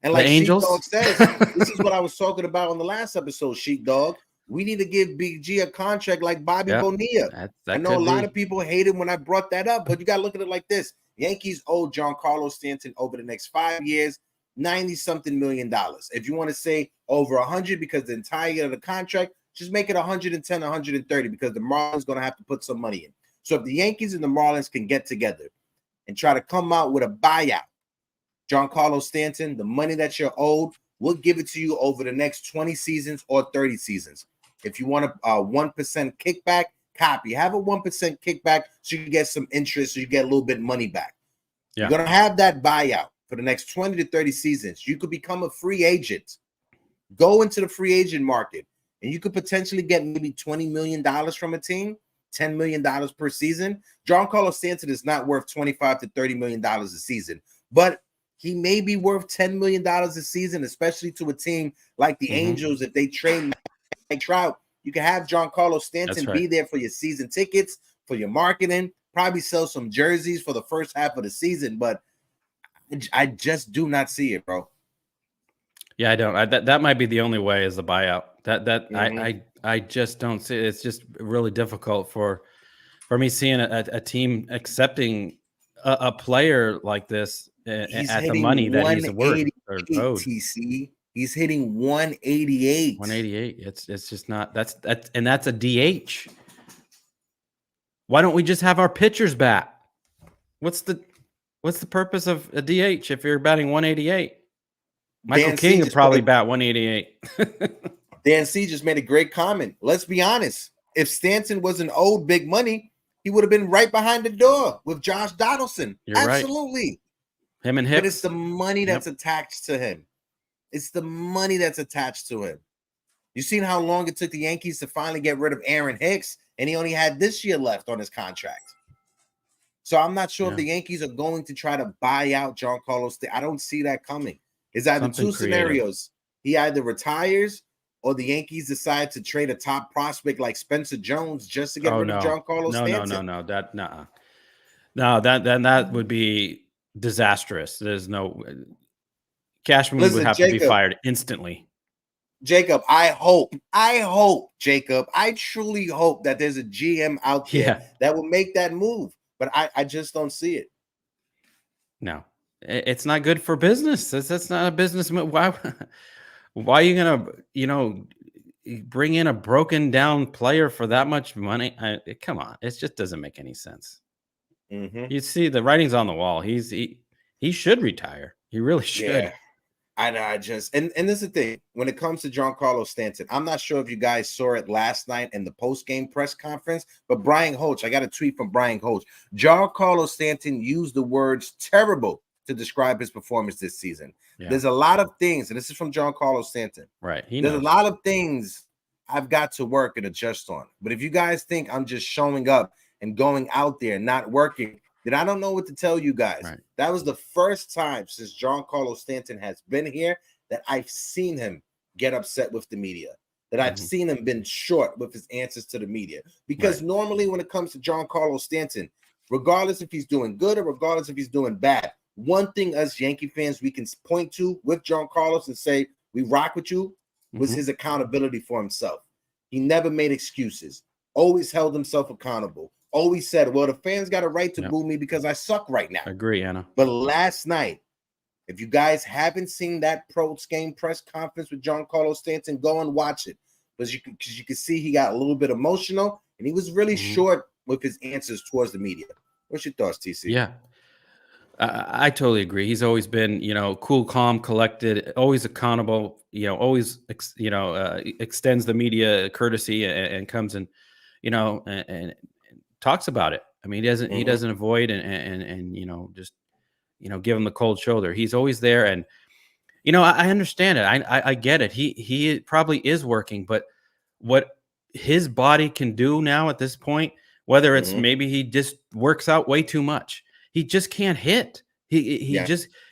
S1: And like Sheepdog says, this is what I was talking about on the last episode. Sheepdog, we need to give Big G a contract like Bobby Bonilla. I know a lot of people hated when I brought that up, but you got to look at it like this. Yankees owe Giancarlo Stanton over the next 5 years, $90-something million. If you want to say over 100 because the entire year of the contract, just make it 110, 130 because the Marlins going to have to put some money in. So if the Yankees and the Marlins can get together and try to come out with a buyout, Giancarlo Stanton, the money that you're owed, we'll give it to you over the next 20 seasons or 30 seasons. If you want a 1% kickback, copy. Have a 1% kickback so you get some interest, so you get a little bit of money back.
S3: Yeah.
S1: You're going to have that buyout for the next 20 to 30 seasons. You could become a free agent. Go into the free agent market, and you could potentially get maybe $20 million from a team, $10 million per season. Giancarlo Stanton is not worth $25 to $30 million a season, but he may be worth $10 million a season, especially to a team like the Angels. If they trade Mike Trout, you can have Giancarlo Stanton be there for your season tickets, for your marketing, probably sell some jerseys for the first half of the season, but I just do not see it, bro.
S3: Yeah, I don't. That might be the only way is the buyout. I just don't see it. It's just really difficult for me seeing a team accepting a player like this at the money that he's worth or owed.
S1: TC. He's hitting 188.
S3: 188. It's just not that's a DH. Why don't we just have our pitchers bat? What's the purpose of a DH if you're batting 188? Michael King would probably bat 188.
S1: Dan C just made a great comment. Let's be honest. If Stanton wasn't owed big money, he would have been right behind the door with Josh Donaldson.
S3: You're
S1: Absolutely.
S3: Right. Him and Hicks.
S1: But it's the money that's attached to him. It's the money that's attached to him. You seen how long it took the Yankees to finally get rid of Aaron Hicks, and he only had this year left on his contract. So I'm not sure if the Yankees are going to try to buy out Giancarlo Stanton. I don't see that coming. It's either two scenarios. He either retires or the Yankees decide to trade a top prospect like Spencer Jones just to get rid of Giancarlo Stanton.
S3: No, that would be disastrous. There's no Cashman would have to be fired instantly.
S1: Jacob, I hope, Jacob, I truly hope that there's a GM out there that will make that move, but I just don't see it.
S3: No. It's not good for business. That's not a business. Why are you gonna, bring in a broken down player for that much money? Come on, it just doesn't make any sense. You see, the writing's on the wall. He should retire. He really should.
S1: Yeah, I know. And this is the thing when it comes to Giancarlo Stanton. I'm not sure if you guys saw it last night in the post game press conference, but Brian Hoach, I got a tweet from Brian Hoach. Giancarlo Stanton used the words terrible to describe his performance this season. There's a lot of things, and this is from Giancarlo Stanton.
S3: Right.
S1: There's a lot of things I've got to work and adjust on. But if you guys think I'm just showing up and going out there and not working, then I don't know what to tell you guys.
S3: Right.
S1: That was the first time since Giancarlo Stanton has been here that I've seen him get upset with the media, that I've seen him been short with his answers to the media. Because normally when it comes to Giancarlo Stanton, regardless if he's doing good or regardless if he's doing bad, one thing us Yankee fans we can point to with Giancarlo and say we rock with you was his accountability for himself. He never made excuses, always held himself accountable, always said, well, the fans got a right to boo me because I suck right now.
S3: Agree, Anna.
S1: But last night, if you guys haven't seen that post-game press conference with Giancarlo Stanton, go and watch it. Because you can see he got a little bit emotional and he was really short with his answers towards the media. What's your thoughts, TC?
S3: Yeah. I totally agree. He's always been, cool, calm, collected, always accountable, always, extends the media courtesy and comes and, and talks about it. I mean, he doesn't avoid and just, give him the cold shoulder. He's always there. And, I understand it. I get it. He probably is working, but what his body can do now at this point, whether it's maybe he just works out way too much. He just can't hit. He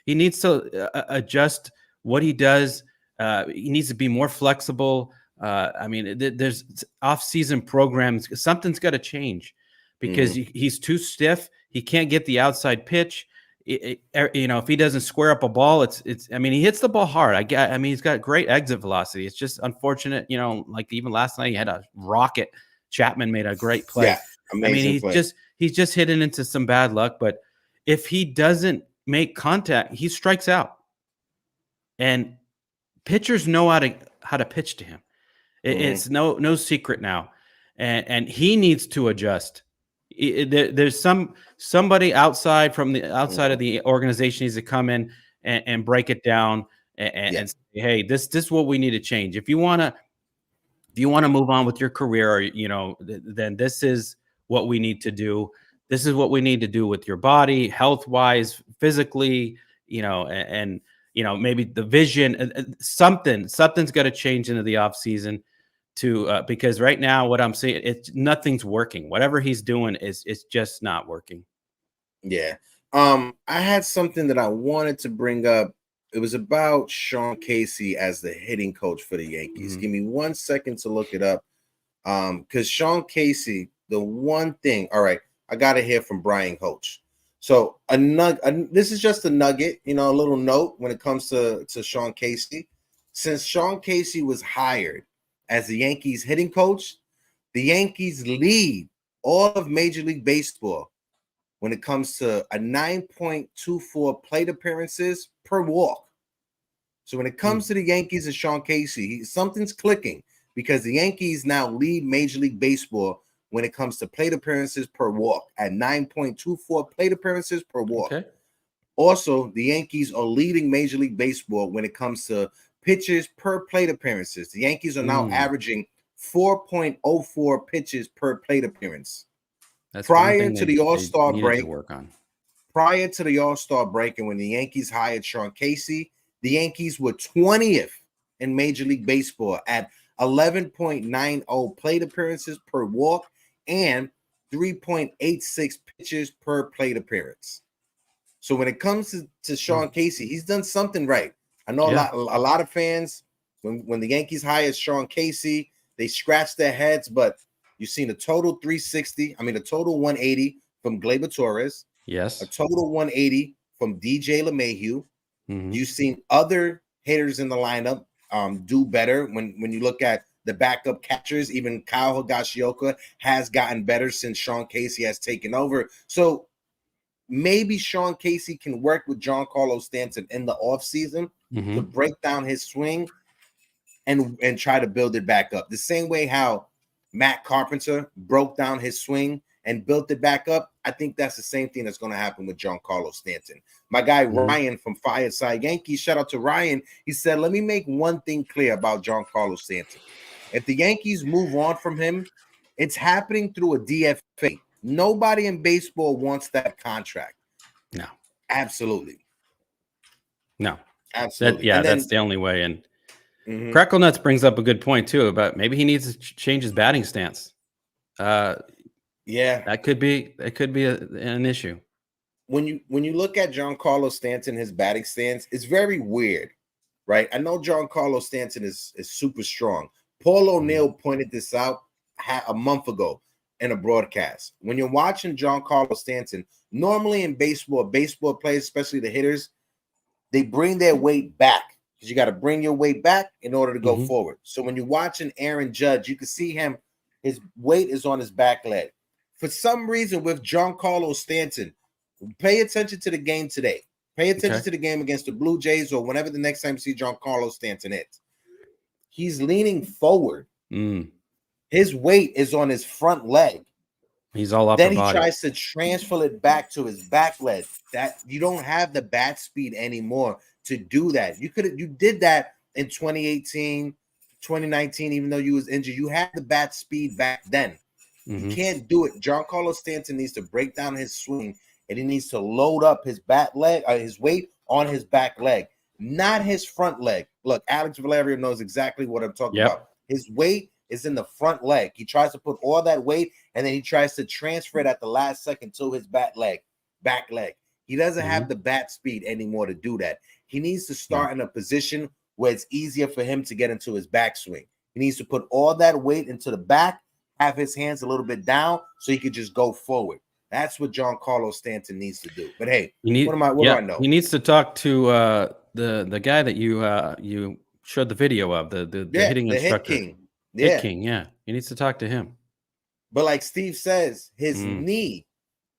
S3: needs to adjust what he does. He needs to be more flexible. There's off-season programs. Something's got to change because he's too stiff. He can't get the outside pitch. If he doesn't square up a ball, he hits the ball hard. He's got great exit velocity. It's just unfortunate, like even last night he had a rocket. Chapman made a great play.
S1: Yeah, amazing play.
S3: He's just hitting into some bad luck, but if he doesn't make contact, he strikes out. And pitchers know how to pitch to him. It's no secret now. And he needs to adjust. There's somebody outside of the organization needs to come in and break it down and say, hey, this is what we need to change. If you want to you want to move on with your career, or, you know, then this is what we need to do. This is what we need to do with your body, health wise, physically, you know, and you know, maybe the vision, something's got to change into the off season to because right now what I'm seeing, nothing's working. Whatever he's doing it's just not working.
S1: Yeah. I had something that I wanted to bring up. It was about Sean Casey as the hitting coach for the Yankees. Give me 1 second to look it up. Because Sean Casey, the one thing, all right, I got to hear from Brian Hoach. So this is just a nugget, you know, a little note when it comes to Sean Casey. Since Sean Casey was hired as the Yankees hitting coach, the Yankees lead all of Major League Baseball when it comes to a 9.24 plate appearances per walk. So when it comes to the Yankees and Sean Casey, something's clicking, because the Yankees now lead Major League Baseball when it comes to plate appearances per walk at 9.24 plate appearances per walk. Okay. Also, the Yankees are leading Major League Baseball when it comes to pitches per plate appearances. The Yankees are now averaging 4.04 pitches per plate appearance.
S3: That's
S1: prior to the All-Star break.
S3: Prior
S1: to the All-Star break, and when the Yankees hired Sean Casey, the Yankees were 20th in Major League Baseball at 11.90 plate appearances per walk and 3.86 pitches per plate appearance. So when it comes to Sean Casey, he's done something right. I know a lot of fans, when the Yankees hired Sean Casey, they scratched their heads, but you've seen a total 180 from Gleyber Torres.
S3: Yes.
S1: A total 180 from DJ LeMahieu. You've seen other hitters in the lineup do better when you look at the backup catchers. Even Kyle Higashioka has gotten better since Sean Casey has taken over. So maybe Sean Casey can work with Giancarlo Stanton in the offseason to break down his swing and try to build it back up. The same way how Matt Carpenter broke down his swing and built it back up. I think that's the same thing that's going to happen with Giancarlo Stanton. My guy Ryan from Fireside Yankees, shout out to Ryan. He said, let me make one thing clear about Giancarlo Stanton. If the Yankees move on from him, it's happening through a DFA. Nobody in baseball wants that contract.
S3: No.
S1: Absolutely.
S3: No.
S1: Absolutely.
S3: That's the only way. And Crackle Nuts brings up a good point too about maybe he needs to change his batting stance.
S1: Yeah,
S3: that could be an issue.
S1: When you look at Giancarlo Stanton, his batting stance, it's very weird, right? I know Giancarlo Stanton is super strong. Paul O'Neill pointed this out a month ago in a broadcast. When you're watching Giancarlo Stanton, normally in baseball players, especially the hitters, they bring their weight back, because you got to bring your weight back in order to go forward. So when you're watching Aaron Judge, you can see him, his weight is on his back leg. For some reason with Giancarlo Stanton, pay attention to the game today. Pay attention to the game against the Blue Jays or whenever the next time you see Giancarlo Stanton is. He's leaning forward. His weight is on his front leg.
S3: He's all up.
S1: Then he tries to transfer it back to his back leg. That you don't have the bat speed anymore to do that. You did that in 2018, 2019, even though you was injured. You had the bat speed back then. You can't do it. Giancarlo Stanton needs to break down his swing, and he needs to load up his back leg, his weight on his back leg, not his front leg. Look, Alex Valerio knows exactly what I'm talking about. His weight is in the front leg. He tries to put all that weight, and then he tries to transfer it at the last second to his back leg. He doesn't have the bat speed anymore to do that. He needs to start in a position where it's easier for him to get into his backswing. He needs to put all that weight into the back, have his hands a little bit down so he could just go forward. That's what Giancarlo Stanton needs to do. But hey, what do I know?
S3: He needs to talk to the guy that you showed the video of, the hitting instructor.
S1: Hit King.
S3: Hit King, yeah. He needs to talk to him.
S1: But like Steve says, his knee,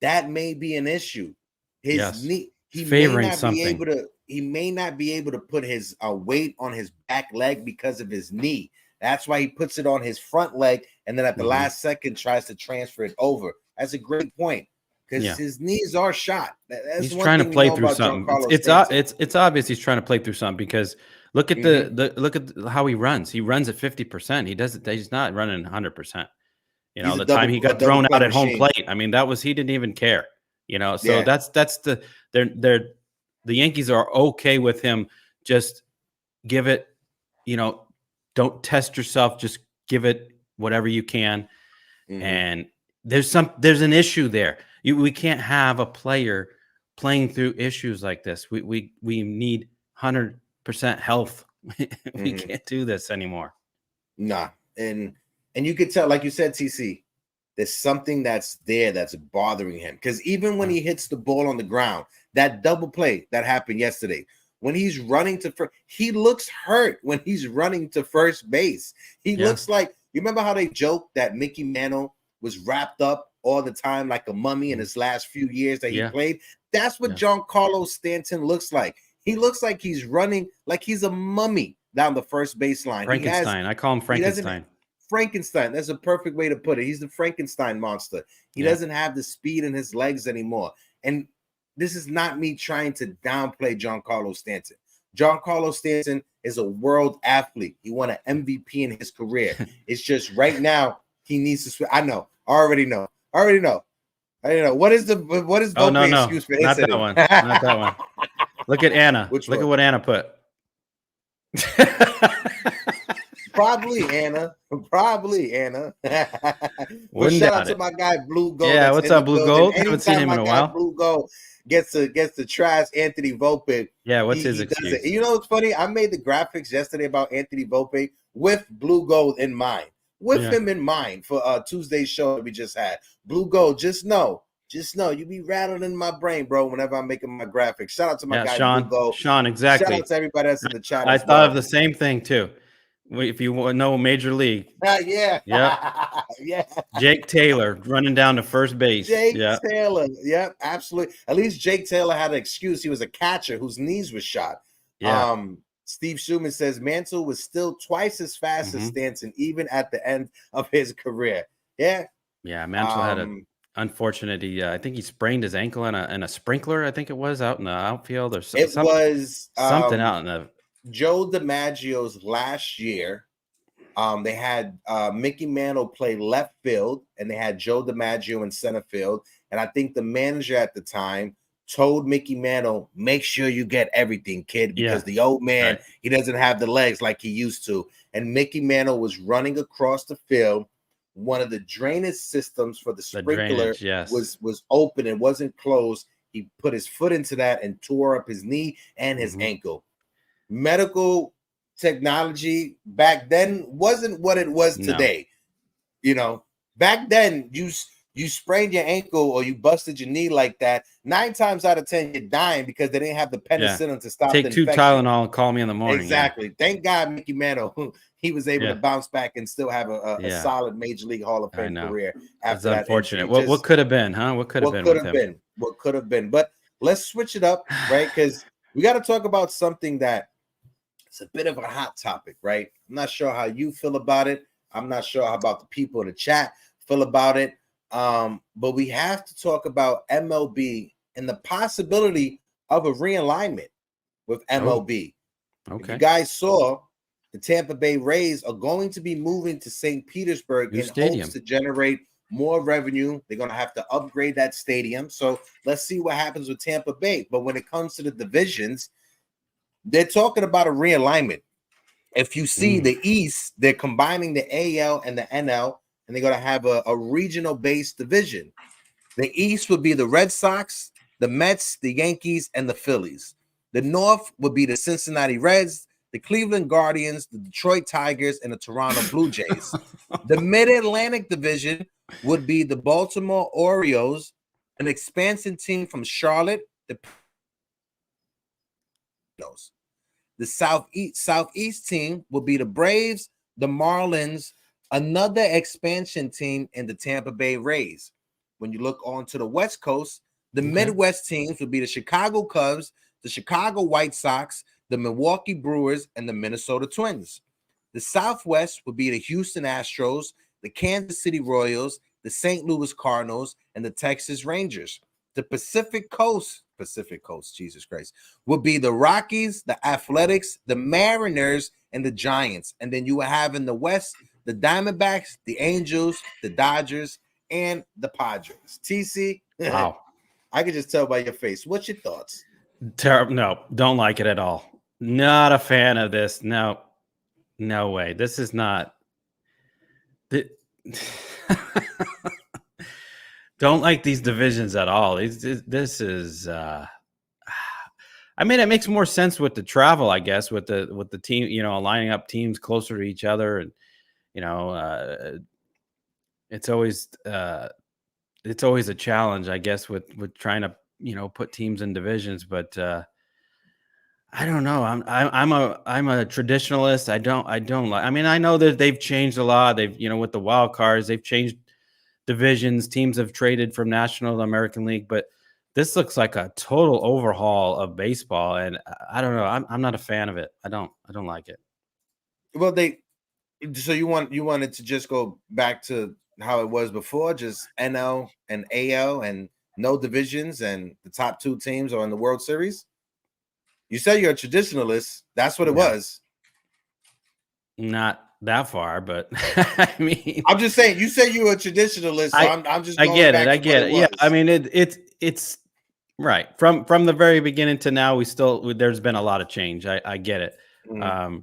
S1: that may be an issue. His knee, he may not be able to put his weight on his back leg because of his knee. That's why he puts it on his front leg, and then at the last second tries to transfer it over. That's a great point, because his knees are shot.
S3: He's trying to play through something. It's obvious he's trying to play through something, because Look at how he runs. He runs at 50%. He doesn't. He's not running 100%. You know, the time he got thrown out at home plate. I mean, he didn't even care. You know, so that's the Yankees are okay with him. Just give it. You know, don't test yourself. Just give it whatever you can. And there's an issue there. We can't have a player playing through issues like this. We need 100% health. We can't do this anymore.
S1: Nah. And you could tell, like you said, TC, there's something that's bothering him. Because even when he hits the ball on the ground, that double play that happened yesterday, when he's running to first, he looks hurt when he's running to first base. He looks like, you remember how they joked that Mickey Mantle was wrapped up all the time like a mummy in his last few years that he played? That's what Giancarlo Stanton looks like. He looks like he's running like he's a mummy down the first baseline.
S3: Frankenstein. I call him Frankenstein.
S1: Frankenstein. That's a perfect way to put it. He's the Frankenstein monster. He doesn't have the speed in his legs anymore. And this is not me trying to downplay Giancarlo Stanton. Giancarlo Stanton is a world athlete. He won an MVP in his career. It's just right now he needs to switch. I know. I already know. What is Volpe's excuse for
S3: not
S1: that
S3: one? Not that one. Look at Anna. Look at what Anna put.
S1: Probably Anna. Well, shout out to my guy Blue Gold.
S3: Yeah, what's up, Blue Gold? Haven't seen him in a while.
S1: Blue Gold gets to trash Anthony Volpe.
S3: Yeah, what's his excuse?
S1: You know what's funny? I made the graphics yesterday about Anthony Volpe with Blue Gold in mind. Him in mind for Tuesday's show that we just had. Blue Gold, just know, you be rattling in my brain, bro, whenever I'm making my graphics. Shout out to my guy,
S3: Sean.
S1: Blue Gold.
S3: Sean, exactly.
S1: Shout out to everybody that's in the chat.
S3: I thought of the same thing, too. If you want to know Major League.
S1: Yeah.
S3: Jake Taylor running down to first base.
S1: Taylor. Yep, absolutely. At least Jake Taylor had an excuse. He was a catcher whose knees was shot.
S3: Yeah.
S1: Steve Schumann says Mantle was still twice as fast as Stanton, even at the end of his career. Yeah.
S3: Yeah, Mantle had an unfortunate. I think he sprained his ankle in a sprinkler. I think it was out in the outfield or something.
S1: It was
S3: something out in the.
S1: Joe DiMaggio's last year. They had Mickey Mantle play left field, and they had Joe DiMaggio in center field. And I think the manager at the time told Mickey Mantle, make sure you get everything, kid, because the old man, he doesn't have the legs like he used to. And Mickey Mantle was running across the field. One of the drainage systems for the sprinkler was open and wasn't closed. He put his foot into that and tore up his knee and his ankle. Medical technology back then wasn't what it was today. You know, back then you sprained your ankle or you busted your knee like that, 9 times out of 10 you're dying because they didn't have the penicillin to stop.
S3: Take 2 Tylenol and call me in the morning.
S1: Exactly. Yeah. Thank God Mickey Mantle, he was able to bounce back and still have a solid Major League Hall of Fame career. After
S3: That's unfortunate. What could have been, huh? What could have been? But let's switch it up, right? Because we got to talk about something that it's a bit of a hot topic, right? I'm not sure how you feel about it. I'm not sure how about the people in the chat feel about it. But we have to talk about MLB and the possibility of a realignment with MLB. Okay. If you guys saw, the Tampa Bay Rays are going to be moving to St. Petersburg in hopes to generate more revenue. They're going to have to upgrade that stadium. So let's see what happens with Tampa Bay. But when it comes to the divisions, they're talking about a realignment. If you see the East, they're combining the AL and the NL, and they're going to have a regional-based division. The East would be the Red Sox, the Mets, the Yankees, and the Phillies. The North would be the Cincinnati Reds, the Cleveland Guardians, the Detroit Tigers, and the Toronto Blue Jays. The Mid-Atlantic Division would be the Baltimore Orioles, an expansion team from Charlotte, the Southeast team will be the Braves, the Marlins, another expansion team in the Tampa Bay Rays. When you look on to the West Coast, the Midwest teams would be the Chicago Cubs, the Chicago White Sox, the Milwaukee Brewers, and the Minnesota Twins. The Southwest would be the Houston Astros, the Kansas City Royals, the St. Louis Cardinals, and the Texas Rangers. The Pacific Coast
S1: Pacific Coast, Jesus Christ, would be the Rockies, the Athletics, the Mariners, and the Giants. And then you would have in the West the Diamondbacks, the Angels, the Dodgers, and the Padres. TC,
S3: wow.
S1: I could just tell by your face. What's your thoughts?
S3: Terrible. No, don't like it at all. Not a fan of this. No way. This is not. Don't like these divisions at all. This is. I mean, it makes more sense with the travel, I guess, with the team. Lining up teams closer to each other, and it's always a challenge, I guess, with trying to put teams in divisions, but. I don't know. I'm a traditionalist. I don't like. I mean, I know that they've changed a lot. They've with the wild cards, they've changed divisions. Teams have traded from National to American League, but this looks like a total overhaul of baseball, and I don't know. I'm not a fan of it. I don't like it.
S1: Well, so you wanted to just go back to how it was before, just NL and AL and no divisions, and the top two teams are in the World Series. You said you're a traditionalist. That's what it was.
S3: Not that far, but I mean,
S1: I'm just saying. You say you're a traditionalist. So I'm just.
S3: I get it. I get it. Yeah. I mean, it's right from the very beginning to now. There's been a lot of change. I get it. Mm.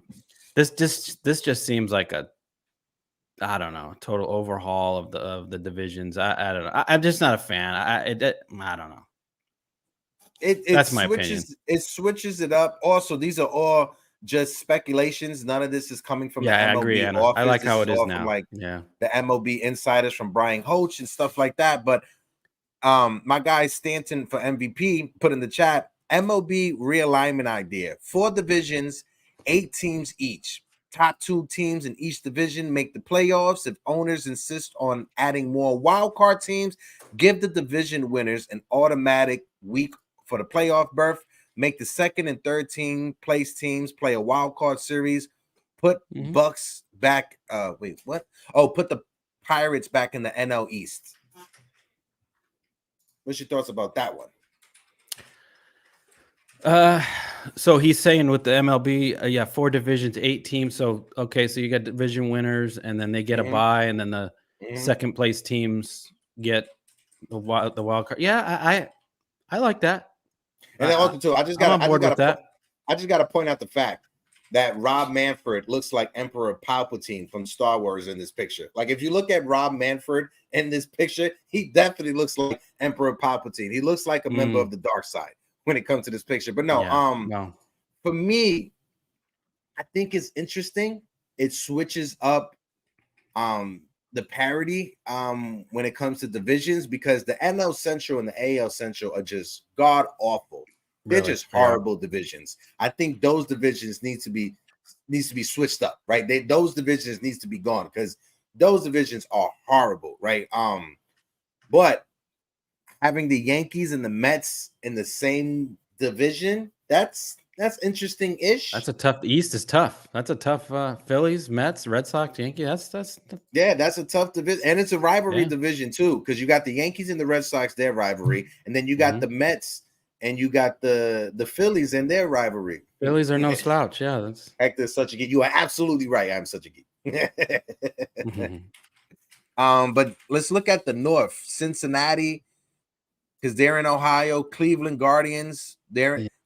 S3: This just seems like I don't know, total overhaul of the divisions. I don't know. I'm just not a fan. I don't know. That's my opinion.
S1: It switches it up. Also, these are all just speculations. None of this is coming from the MLB
S3: I agree, Anna.
S1: office.
S3: I like how it is now.
S1: From the MLB insiders from Brian Hoach and stuff like that. But my guy Stanton for MVP put in the chat, MLB realignment idea. 4 divisions, 8 teams each. Top 2 teams in each division make the playoffs. If owners insist on adding more wild card teams, give the division winners an automatic week for the playoff berth. Make the second and third place teams play a wild card series. Put Bucks back. Wait, what? Oh, put the Pirates back in the NL East. What's your thoughts about that one?
S3: So he's saying with the MLB, 4 divisions, 8 teams. So okay, so you got division winners, and then they get a bye, and then the second place teams get the wild card. Yeah, I like that.
S1: And then also too, I just got to point out the fact that Rob Manfred looks like Emperor Palpatine from Star Wars in this picture. Like if you look at Rob Manfred in this picture, he definitely looks like Emperor Palpatine. He looks like a member of the dark side when it comes to this picture. But no, for me, I think it's interesting. It switches up the parity when it comes to divisions, because the NL Central and the AL Central are just god awful. They're just horrible divisions. I think those divisions needs to be switched up, right? Those divisions needs to be gone, because those divisions are horrible, right? But having the Yankees and the Mets in the same division, that's interesting-ish.
S3: That's a tough. The East is tough. That's a tough. Phillies, Mets, Red Sox, Yankees. That's
S1: that's a tough division, and it's a rivalry division too, because you got the Yankees and the Red Sox, their rivalry, and then you got the Mets and you got the Phillies and their rivalry.
S3: Phillies are no slouch. Yeah, that's
S1: Hector's such a geek. You are absolutely right. I'm such a geek. But let's look at the North. Cincinnati, because they're in Ohio. Cleveland Guardians,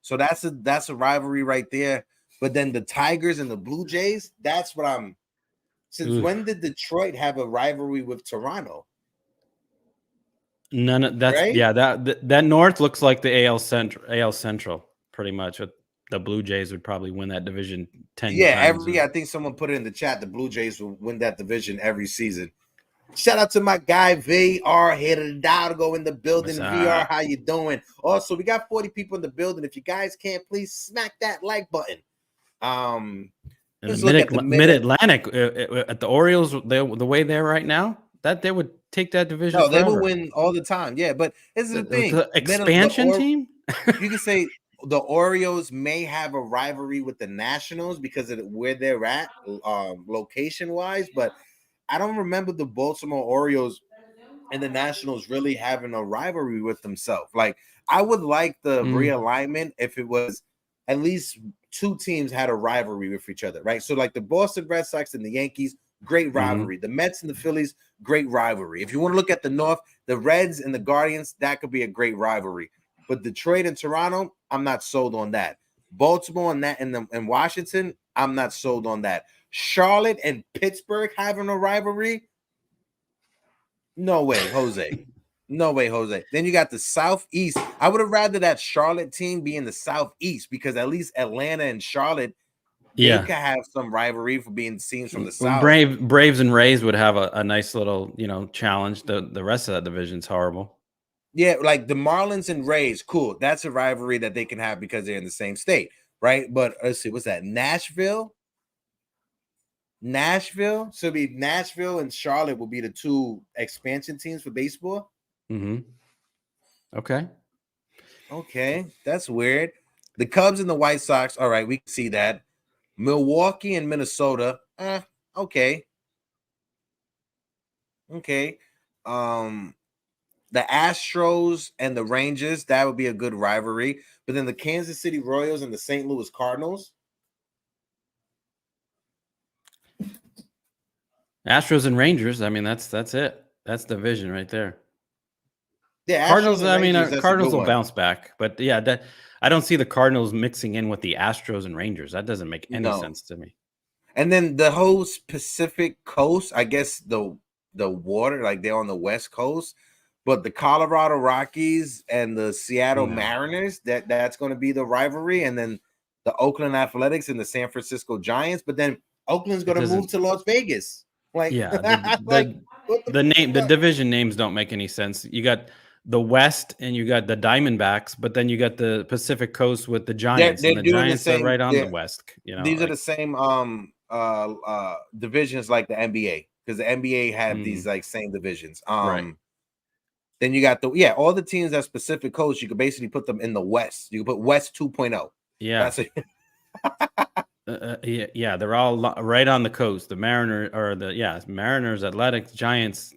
S1: so that's a rivalry right there. But then the Tigers and the Blue Jays, that's what I'm. Since when did Detroit have a rivalry with Toronto?
S3: None of that's right? That North looks like the AL Central pretty much. The Blue Jays would probably win that division 10 times.
S1: I think someone put it in the chat. The Blue Jays will win that division every season. Shout out to my guy VR Hidalgo in the building. VR, how you doing? Also, we got 40 people in the building. If you guys can't, please smack that like button.
S3: Mid-Atlantic at the Orioles, the way they're right now, that they would take that division.
S1: No, they will win all the time. Yeah, but this is the thing.
S3: The expansion team.
S1: You can say the Orioles may have a rivalry with the Nationals because of where they're at, location-wise, but I don't remember the Baltimore Orioles and the Nationals really having a rivalry with themselves. Like, I would like the realignment if it was at least two teams had a rivalry with each other, right? So like the Boston Red Sox and the Yankees, great rivalry. The Mets and the Phillies, great rivalry. If you want to look at the North, the Reds and the Guardians, that could be a great rivalry. But Detroit and Toronto, I'm not sold on that. Baltimore and Washington, I'm not sold on that. Charlotte and Pittsburgh having a rivalry, no way, Jose. No way, Jose. Then you got the Southeast. I would have rather that Charlotte team be in the Southeast because at least Atlanta and Charlotte, they could have some rivalry for being teams from the South.
S3: Braves and Rays would have a nice little, challenge. The rest of that division's horrible.
S1: Yeah, like the Marlins and Rays, cool. That's a rivalry that they can have because they're in the same state, right? But let's see, what's that? Nashville. So it'd be Nashville and Charlotte will be the two expansion teams for baseball.
S3: Okay,
S1: that's weird. The Cubs and the White Sox, all right, we can see that. Milwaukee and Minnesota, okay. The Astros and the Rangers, that would be a good rivalry. But then the Kansas City Royals and the St. Louis Cardinals.
S3: Astros and Rangers, I mean, that's it. That's the division right there.
S1: Yeah,
S3: Cardinals. I mean, Cardinals will bounce back, but yeah, I don't see the Cardinals mixing in with the Astros and Rangers. That doesn't make any sense to me.
S1: And then the whole Pacific Coast, I guess the water, like they're on the West Coast, but the Colorado Rockies and the Seattle Mariners, that's going to be the rivalry, and then the Oakland Athletics and the San Francisco Giants. But then Oakland's going to move to Las Vegas. Like,
S3: the division names don't make any sense. You got the West and you got the Diamondbacks, but then you got the Pacific Coast with the Giants.
S1: They're
S3: and the Giants are right on the West.
S1: These are the same divisions like the NBA, because the NBA have these like same divisions. Then you got all the teams that Pacific Coast, you could basically put them in the West. You could put West 2.0.
S3: Yeah. That's they're all right on the coast. The Mariners, Athletics, Giants,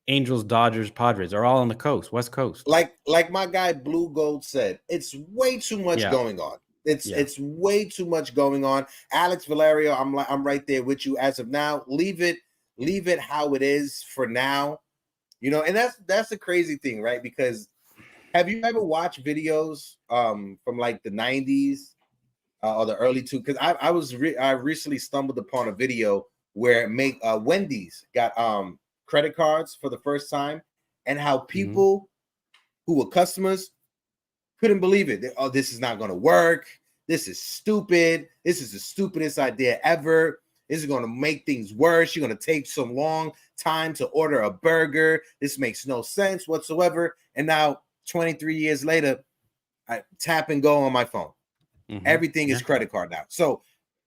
S3: Angels, Dodgers, Padres are all on the coast, West Coast.
S1: Like my guy Blue Gold said, it's way too much going on. It's way too much going on. Alex Valerio, I'm right there with you as of now. Leave it how it is for now. And that's the crazy thing, right? Because have you ever watched videos from like the 90s or the early because I recently stumbled upon a video where Wendy's got credit cards for the first time, and how people who were customers couldn't believe it. This is not going to work. This is stupid. This is the stupidest idea ever. This is going to make things worse. You're going to take some long time to order a burger. This makes no sense whatsoever. And now 23 years later, I tap and go on my phone. Everything is credit card now. So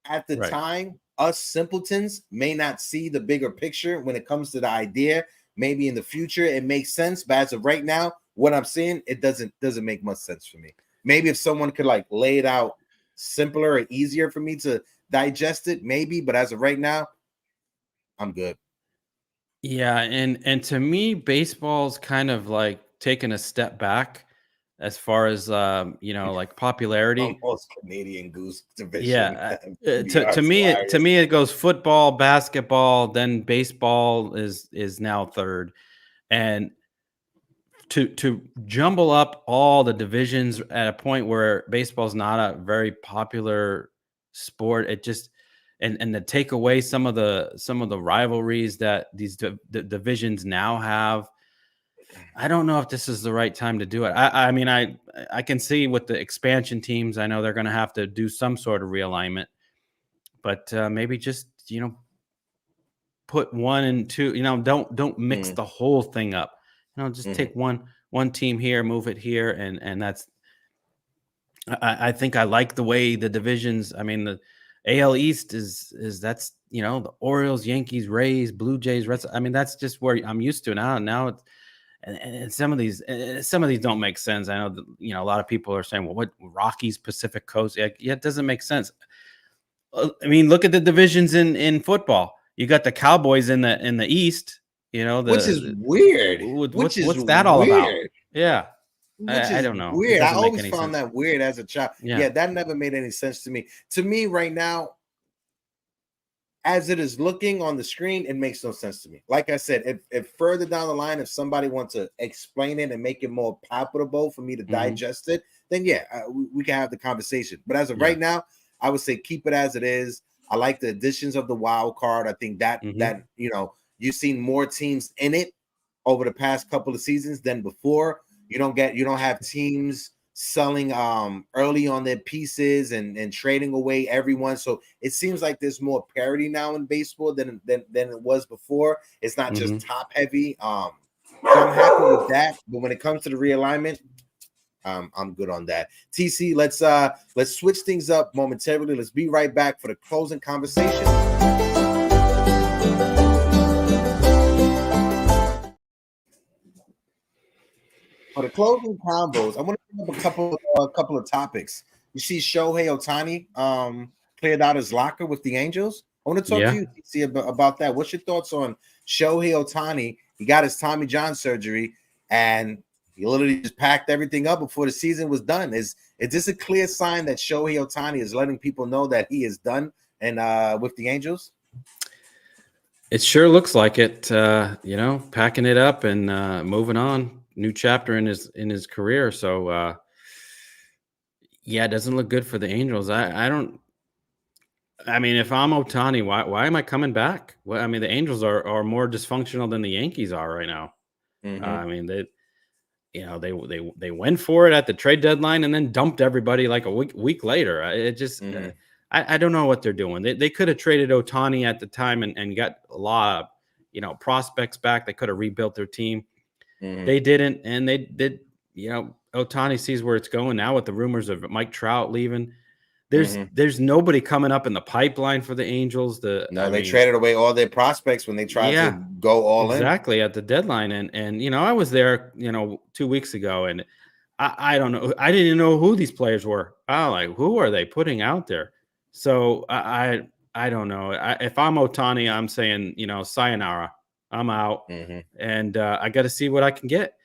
S1: at the time, us simpletons may not see the bigger picture when it comes to the idea. Maybe in the future it makes sense, but as of right now, what I'm seeing, it doesn't make much sense for me. Maybe if someone could like lay it out simpler or easier for me to digest it, maybe, but as of right now, I'm good.
S3: Yeah, and to me, baseball's kind of like taking a step back as far as like popularity.
S1: Almost Canadian Goose division.
S3: Yeah, to me, it goes football, basketball, then baseball is now third, and to jumble up all the divisions at a point where baseball's not a very popular sport, it just and to take away some of the rivalries that these divisions now have. I don't know if this is the right time to do it. I mean, I can see with the expansion teams, I know they're going to have to do some sort of realignment, but maybe just, put 1 and 2, don't mix the whole thing up, just take one team here, move it here. And that's, I think I like the way the divisions, I mean, the AL East is that's, the Orioles, Yankees, Rays, Blue Jays, Reds. I mean, that's just where I'm used to now it's, and some of these don't make sense. I know that, a lot of people are saying, well, what Rockies, Pacific Coast? Yeah, it doesn't make sense. I mean, look at the divisions in football. You got the Cowboys in the East,
S1: which is weird.
S3: What's that all about? Yeah. I don't know.
S1: Weird. I always found that weird as a child.
S3: Yeah,
S1: that never made any sense to me. To me, right now, as it is looking on the screen, it makes no sense to me. Like I said, if further down the line, if somebody wants to explain it and make it more palpable for me to digest it, then we can have the conversation. But as of right now, I would say keep it as it is. I like the additions of the wild card. I think that you've seen more teams in it over the past couple of seasons than before. You don't have teams selling early on their pieces and trading away everyone. So it seems like there's more parity now in baseball than it was before. It's not just top heavy. So I'm happy with that. But when it comes to the realignment, I'm good on that. TC, let's switch things up momentarily. Let's be right back for the closing conversation. For the closing combos, I want to bring up a couple of topics. You see, Shohei Ohtani cleared out his locker with the Angels. I want to talk to you, TC, about that. What's your thoughts on Shohei Ohtani? He got his Tommy John surgery, and he literally just packed everything up before the season was done. Is this a clear sign that Shohei Ohtani is letting people know that he is done and with the Angels?
S3: It sure looks like it. Packing it up and moving on. New chapter in his career. So it doesn't look good for the Angels. I mean, if I'm Ohtani, why am I coming back? Well, I mean, the Angels are more dysfunctional than the Yankees are right now. I mean, they went for it at the trade deadline and then dumped everybody like a week later. It just I don't know what they're doing. They could have traded Ohtani at the time and got a lot of prospects back. They could have rebuilt their team. They didn't, and they did. Ohtani sees where it's going now with the rumors of Mike Trout leaving. There's nobody coming up in the pipeline for the Angels. They
S1: traded away all their prospects when they tried to go all in.
S3: Exactly at the deadline, and I was there 2 weeks ago, and I don't know. I didn't know who these players were. Who are they putting out there? So I don't know. If I'm Ohtani, I'm saying sayonara. I'm out, and I got to see what I can get.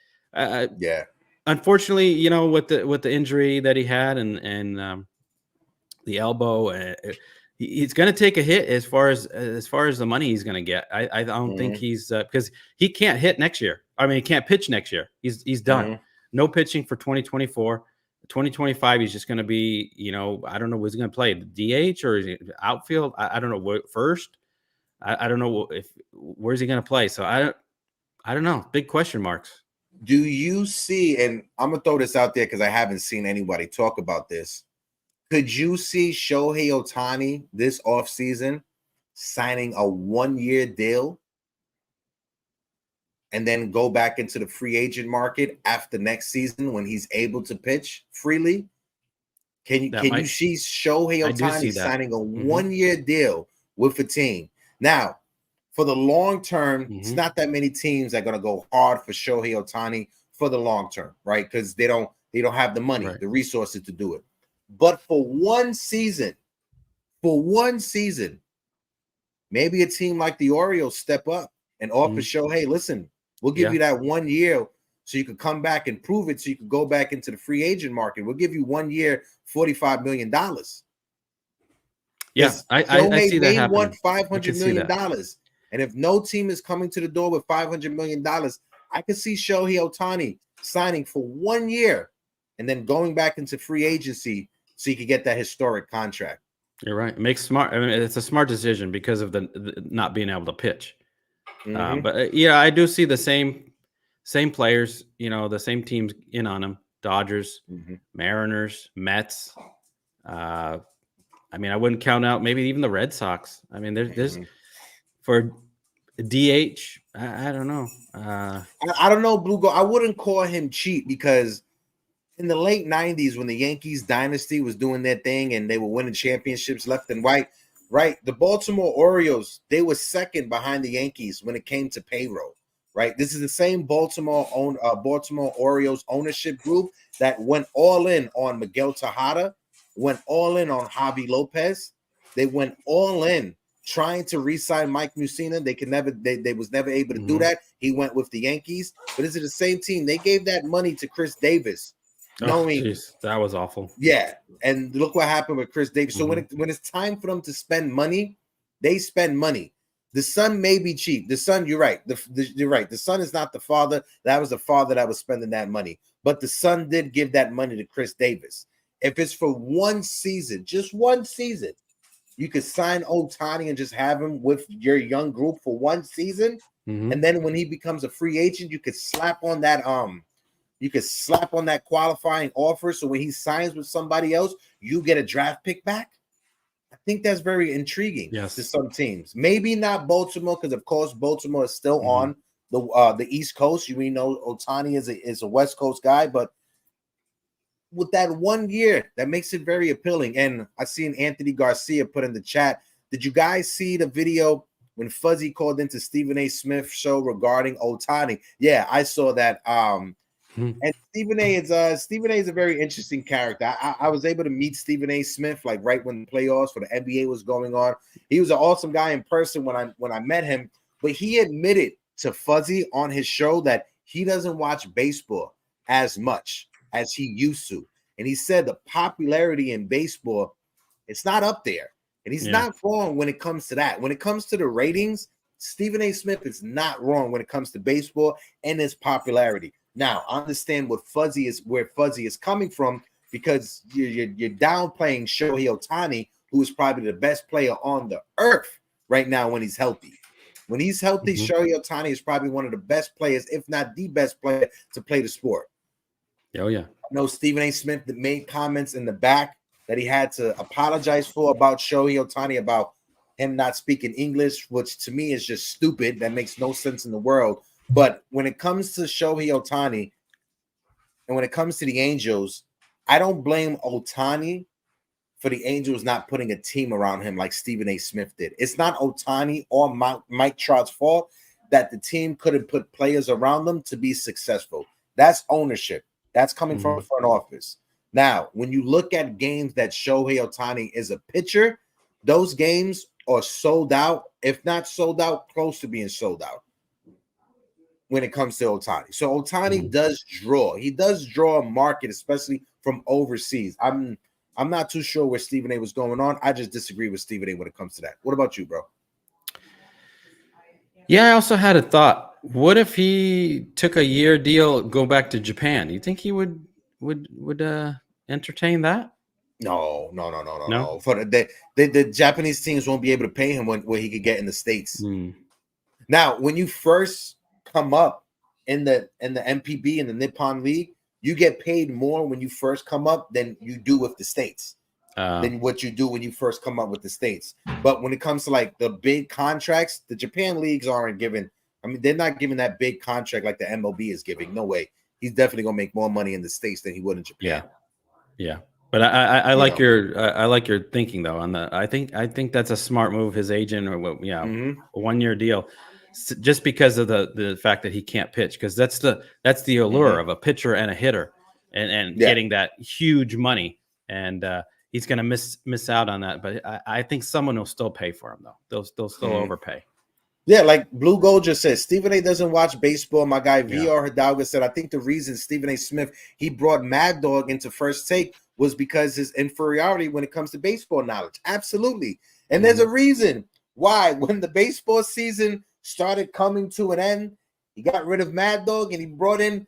S3: Unfortunately, with the injury that he had and the elbow, he's going to take a hit as far as the money he's going to get. I don't think he's because he can't hit next year. I mean, he can't pitch next year. He's done. No pitching for 2024. 2025, he's just going to be, I don't know what he's going to play, the DH or is it outfield. I don't know what first. I don't know where's he going to play. So I don't know. Big question marks.
S1: Do you see, and I'm going to throw this out there because I haven't seen anybody talk about this. Could you see Shohei Ohtani this offseason signing a 1-year deal and then go back into the free agent market after next season when he's able to pitch freely? Can you see Shohei Ohtani signing a 1-year deal with a team? Now, for the long term, it's not that many teams that are going to go hard for Shohei Ohtani for the long term, right? Because they don't have the money, the resources to do it. But for one season, maybe a team like the Orioles step up and offer Shohei, listen, we'll give you that 1 year so you can come back and prove it so you can go back into the free agent market. We'll give you 1 year, $45 million.
S3: Yeah, I see that happening.
S1: Want $500 million. And if no team is coming to the door with $500 million, I could see Shohei Ohtani signing for 1 year and then going back into free agency so you could get that historic contract.
S3: You're right. It's a smart decision because of the not being able to pitch. But I do see the same players, the same teams in on him. Dodgers, Mariners, Mets. I mean, I wouldn't count out maybe even the Red Sox. I mean, there's for DH. I don't know.
S1: I don't know, Blue Go. I wouldn't call him cheap because in the late 90s, when the Yankees dynasty was doing their thing and they were winning championships left and right, the Baltimore Orioles, they were second behind the Yankees when it came to payroll, right? This is the same Baltimore Orioles ownership group that went all in on Miguel Tejada, went all in on Javi Lopez. They went all in trying to re-sign Mike Mussina. They was never able to do that. He went with the Yankees, but is it the same team? They gave that money to Chris Davis, knowing
S3: that was awful.
S1: Yeah, and look what happened with Chris Davis. So when it's time for them to spend money, they spend money. The son may be cheap. The son, you're right. You're right. The son is not the father. That was the father that was spending that money. But the son did give that money to Chris Davis. If it's for one season, just one season, you could sign Ohtani and just have him with your young group for one season. And then when he becomes a free agent, you could slap on that qualifying offer. So when he signs with somebody else, you get a draft pick back. I think that's very intriguing to some teams. Maybe not Baltimore, because of course Baltimore is still on the East Coast. We know Ohtani is a West Coast guy, but with that 1 year, that makes it very appealing. And I seen Anthony Garcia put in the chat. Did you guys see the video when Fuzzy called into Stephen A. Smith's show regarding Ohtani? Yeah, I saw that. And Stephen A. is a very interesting character. I was able to meet Stephen A. Smith like right when the playoffs for the NBA was going on. He was an awesome guy in person when I met him, but he admitted to Fuzzy on his show that he doesn't watch baseball as much as he used to. And he said the popularity in baseball, it's not up there. And he's not wrong when it comes to that. When it comes to the ratings, Stephen A. Smith is not wrong when it comes to baseball and its popularity. Now, I understand where Fuzzy is coming from, because you're downplaying Shohei Ohtani, who is probably the best player on the earth right now when he's healthy. When he's healthy, Shohei Ohtani is probably one of the best players, if not the best player, to play the sport.
S3: Oh, yeah.
S1: I know Stephen A. Smith that made comments in the back that he had to apologize for about Shohei Ohtani, about him not speaking English, which to me is just stupid. That makes no sense in the world. But when it comes to Shohei Ohtani and when it comes to the Angels, I don't blame Ohtani for the Angels not putting a team around him like Stephen A. Smith did. It's not Ohtani or Mike Trout's fault that the team couldn't put players around them to be successful. That's ownership. That's coming from the front office. Now, when you look at games that Shohei Ohtani is a pitcher, those games are sold out, if not sold out, close to being sold out. When it comes to Ohtani. So Ohtani does draw. He does draw a market, especially from overseas. I'm not too sure where Stephen A. was going on. I just disagree with Stephen A. when it comes to that. What about you, bro?
S3: Yeah, I also had a thought. What if he took a year deal, go back to Japan? Do you think he would entertain that?
S1: No. For the Japanese teams won't be able to pay him what he could get in the States. Now, when you first come up in the MPB, in the Nippon League, you get paid more when you first come up than you do with the States, than what you do when you first come up with the States. But when it comes to like the big contracts, the Japan leagues aren't giving. I mean, they're not giving that big contract like the MLB is giving. No way. He's definitely gonna make more money in the States than he would in Japan.
S3: Yeah. But I like your thinking though on that. I think that's a smart move. His agent, or a 1 year deal, just because of the fact that he can't pitch, because that's the allure of a pitcher and a hitter, and getting that huge money, and he's gonna miss out on that. But I think someone will still pay for him though. They'll still overpay.
S1: Yeah, like Blue Gold just said, Stephen A. doesn't watch baseball. My guy VR Hidalgo said, I think the reason Stephen A. Smith, he brought Mad Dog into First Take was because his inferiority when it comes to baseball knowledge. Absolutely. And there's a reason why when the baseball season started coming to an end, he got rid of Mad Dog and he brought in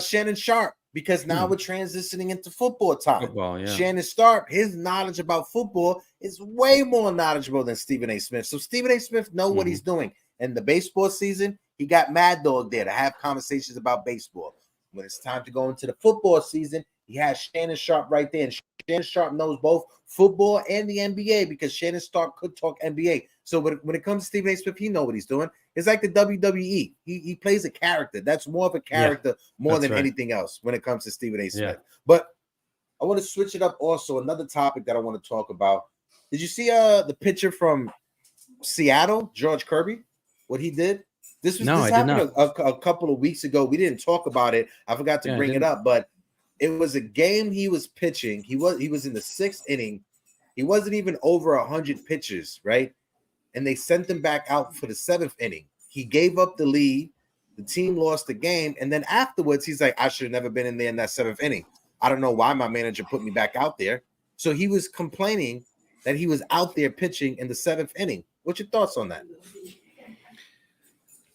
S1: Shannon Sharp, because now we're transitioning into football time. Shannon Sharp, his knowledge about football is way more knowledgeable than Stephen A. Smith. So Stephen A. Smith knows what he's doing. In the baseball season, he got Mad Dog there to have conversations about baseball. When it's time to go into the football season, he has Shannon Sharp right there. And Shannon Sharp knows both football and the NBA, because Shannon Sharp could talk NBA. So when it comes to Stephen A. Smith, he knows what he's doing. It's like the WWE. He plays a character. That's more of a character more than anything else when it comes to Stephen A. Smith. But I want to switch it up also. Another topic that I want to talk about. Did you see the picture from Seattle, George Kirby, what he did? This happened a couple of weeks ago. We didn't talk about it. I forgot to bring it up, but it was a game he was pitching. He was in the 6th inning, He wasn't even over 100 pitches, right? And they sent him back out for the 7th inning. He gave up the lead. The team lost the game. And then afterwards, he's like, I should have never been in there in that 7th inning. I don't know why my manager put me back out there. So he was complaining that he was out there pitching in the 7th inning. What's your thoughts on that?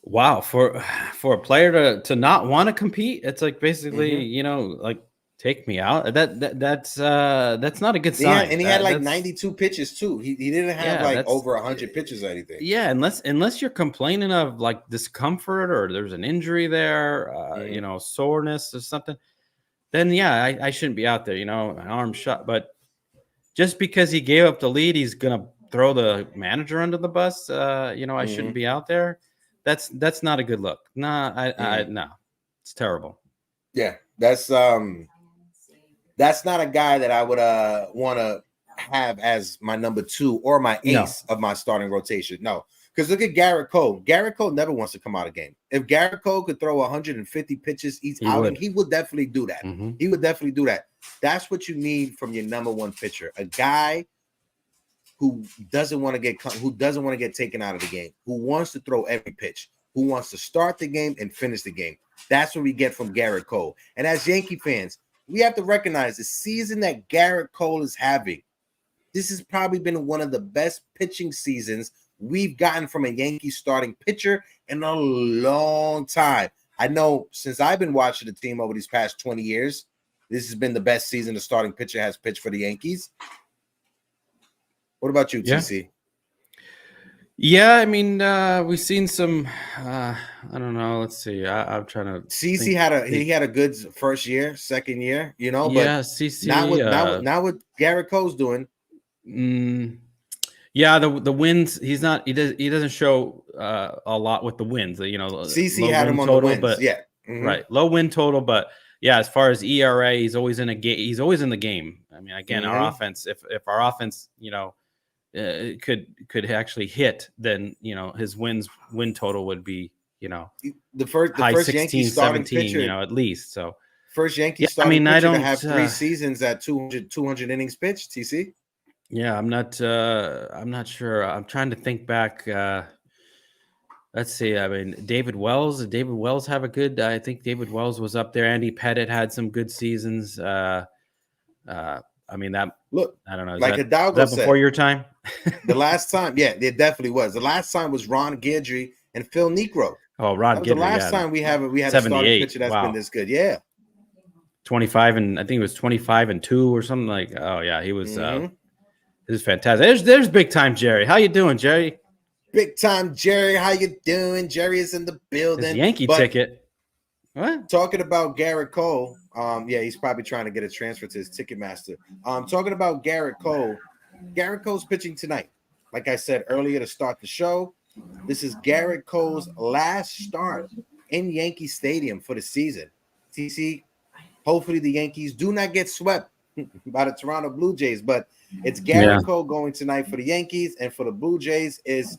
S3: Wow, for a player to not want to compete, it's like basically, you know, like take me out. That's not a good sign.
S1: And he had like 92 pitches too. He didn't have like over 100 pitches or anything.
S3: Yeah, unless you're complaining of like discomfort or there's an injury there, you know, soreness or something, then yeah, I shouldn't be out there, you know, an arm shot. But just because he gave up the lead, he's gonna throw the manager under the bus. You know, I shouldn't be out there. That's not a good look. No, no, it's terrible.
S1: Yeah, that's not a guy that I would want to have as my number 2 or my ace of my starting rotation. No, because look at Garrett Cole. Garrett Cole never wants to come out of game. If Garrett Cole could throw 150 pitches each outing, he would definitely do that. He would definitely do that. That's what you need from your number 1 pitcher, a guy who doesn't want to get taken out of the game, who wants to throw every pitch, who wants to start the game and finish the game. That's what we get from Garrett Cole. And as Yankee fans, we have to recognize the season that Garrett Cole is having. This has probably been one of the best pitching seasons we've gotten from a Yankee starting pitcher in a long time. I know since I've been watching the team over these past 20 years, this has been the best season the starting pitcher has pitched for the Yankees. What about you, TC?
S3: Yeah, I mean, we've seen some. I don't know. Let's see. I'm trying to.
S1: CC had a good first year, second year. You know, but
S3: CC.
S1: Not what Garrett Cole's doing.
S3: Yeah, the wins. He doesn't show a lot with the wins. You know,
S1: CC had him on total, the wins. But
S3: right, low win total, but. Yeah, as far as ERA, he's always in a game. He's always in the game. I mean, again, our offense. If our offense, you know, could actually hit, then you know his win total would be, you know,
S1: the first
S3: 16,
S1: Yankee starting
S3: 17,
S1: pitcher,
S3: you know, at least. So
S1: first Yankee starting pitcher to have 3 seasons at 200 innings pitched. TC.
S3: Yeah, I'm not sure. I'm trying to think back. Let's see. I mean, David Wells. Did David Wells have a good? I think David Wells was up there. Andy Pettit had some good seasons. I mean, that look. I don't know.
S1: Like Hidalgo said,
S3: before your time.
S1: The last time, yeah, it definitely was. The last time was Ron Guidry and Phil Niekro.
S3: Oh, Ron Guidry.
S1: The last time we had a starting pitcher that's been this good. Yeah.
S3: 25 and I think it was 25-2 or something like. Oh yeah, he was. It was fantastic. There's big time Jerry. How you doing, Jerry?
S1: Big time Jerry, how you doing? Jerry is in the building.
S3: His Yankee ticket. What?
S1: Talking about Garrett Cole. Yeah, he's probably trying to get a transfer to his Ticketmaster. Talking about Garrett Cole. Garrett Cole's pitching tonight. Like I said earlier to start the show, this is Garrett Cole's last start in Yankee Stadium for the season. TC, hopefully the Yankees do not get swept by the Toronto Blue Jays, but it's Garrett Cole going tonight for the Yankees, and for the Blue Jays is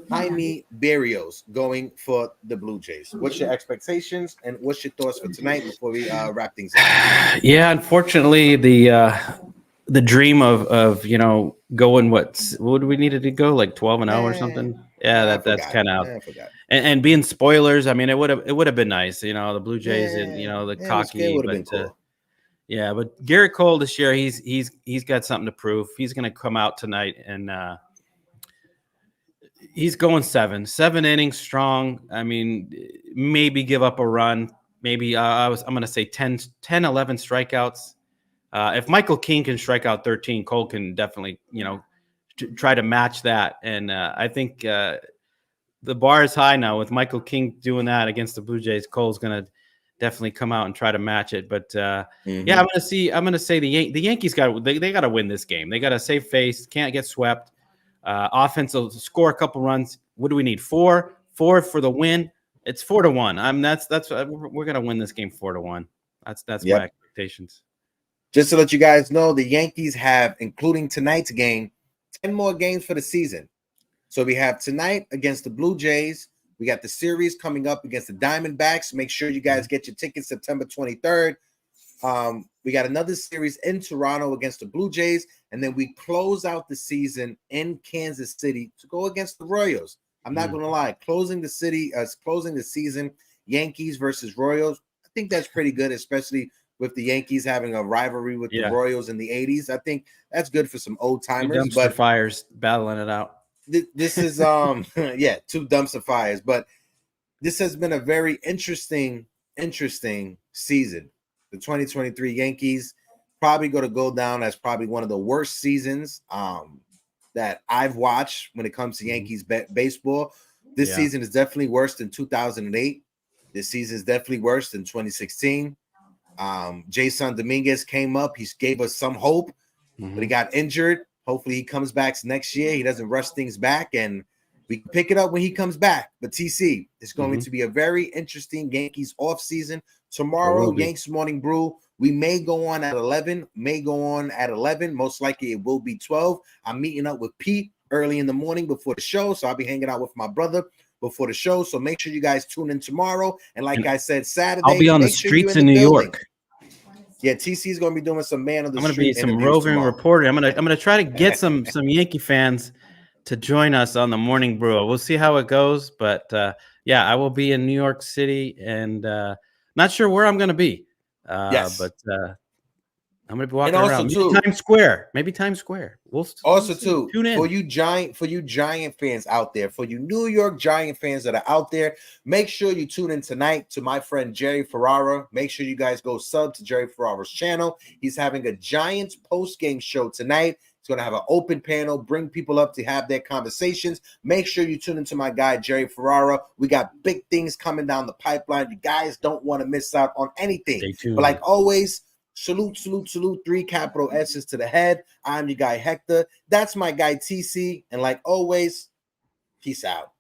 S1: Jaime Berrios going for the Blue Jays. What's your expectations and what's your thoughts for tonight before we wrap things up?
S3: Yeah, unfortunately, the dream of you know going what do we needed to go like 12-0 or something? Yeah, that's kind of out. And being spoilers, I mean, it would have been nice, you know, the Blue Jays and you know the cocky, but cool. Yeah, but Garrett Cole this year, he's got something to prove. He's going to come out tonight and. He's going 7 innings strong. I mean, maybe give up a run. Maybe I'm going to say 10, 11 strikeouts. If Michael King can strike out 13, Cole can definitely, you know, try to match that. And I think the bar is high now with Michael King doing that against the Blue Jays. Cole's going to definitely come out and try to match it. But yeah, I'm going to say the Yankees got to win this game. They got to save face. Can't get swept. Offense will score a couple runs. What do we need? 4 for the win. It's 4-1. That's we're gonna win this game 4-1. That's my expectations.
S1: Just to let you guys know, the Yankees have, including tonight's game, 10 more games for the season. So we have tonight against the Blue Jays. We got the series coming up against the Diamondbacks. Make sure you guys get your tickets September 23rd. We got another series in Toronto against the Blue Jays, and then we close out the season in Kansas City to go against the Royals. I'm not going to lie, closing the season, Yankees versus Royals. I think that's pretty good, especially with the Yankees having a rivalry with the Royals in the 80s. I think that's good for some old timers.
S3: Dumpster fires battling it out.
S1: This is two dumpster fires, but this has been a very interesting season. The 2023 Yankees probably going to go down as probably one of the worst seasons that I've watched when it comes to Yankees baseball. This season is definitely worse than 2008. This season is definitely worse than 2016. Jasson Dominguez came up. He gave us some hope, but he got injured. Hopefully he comes back next year. He doesn't rush things back, and we can pick it up when he comes back. But TC, it's going to be a very interesting Yankees offseason. Tomorrow, Yankees Morning Brew. We may go on at 11, Most likely it will be 12. I'm meeting up with Pete early in the morning before the show, so I'll be hanging out with my brother before the show. So make sure you guys tune in tomorrow. And like I said, Saturday,
S3: I'll be on the streets in New York.
S1: Yeah, TC is going to be doing some man of the street.
S3: I'm going to be some roving reporter. I'm going to try to get some Yankee fans to join us on the Morning Brew. We'll see how it goes, but I will be in New York City, and not sure where I'm going to be. But I'm going to be walking around. Maybe Times Square. We'll
S1: tune in. For you Giant fans out there, for you New York Giant fans that are out there, make sure you tune in tonight to my friend Jerry Ferrara. Make sure you guys go sub to Jerry Ferrara's channel. He's having a Giants post-game show tonight. He's going to have an open panel, bring people up to have their conversations. Make sure you tune into my guy, Jerry Ferrara. We got big things coming down the pipeline. You guys don't want to miss out on anything. But like always, salute, 3 capital S's to the head. I'm your guy, Hector. That's my guy, TC. And like always, peace out.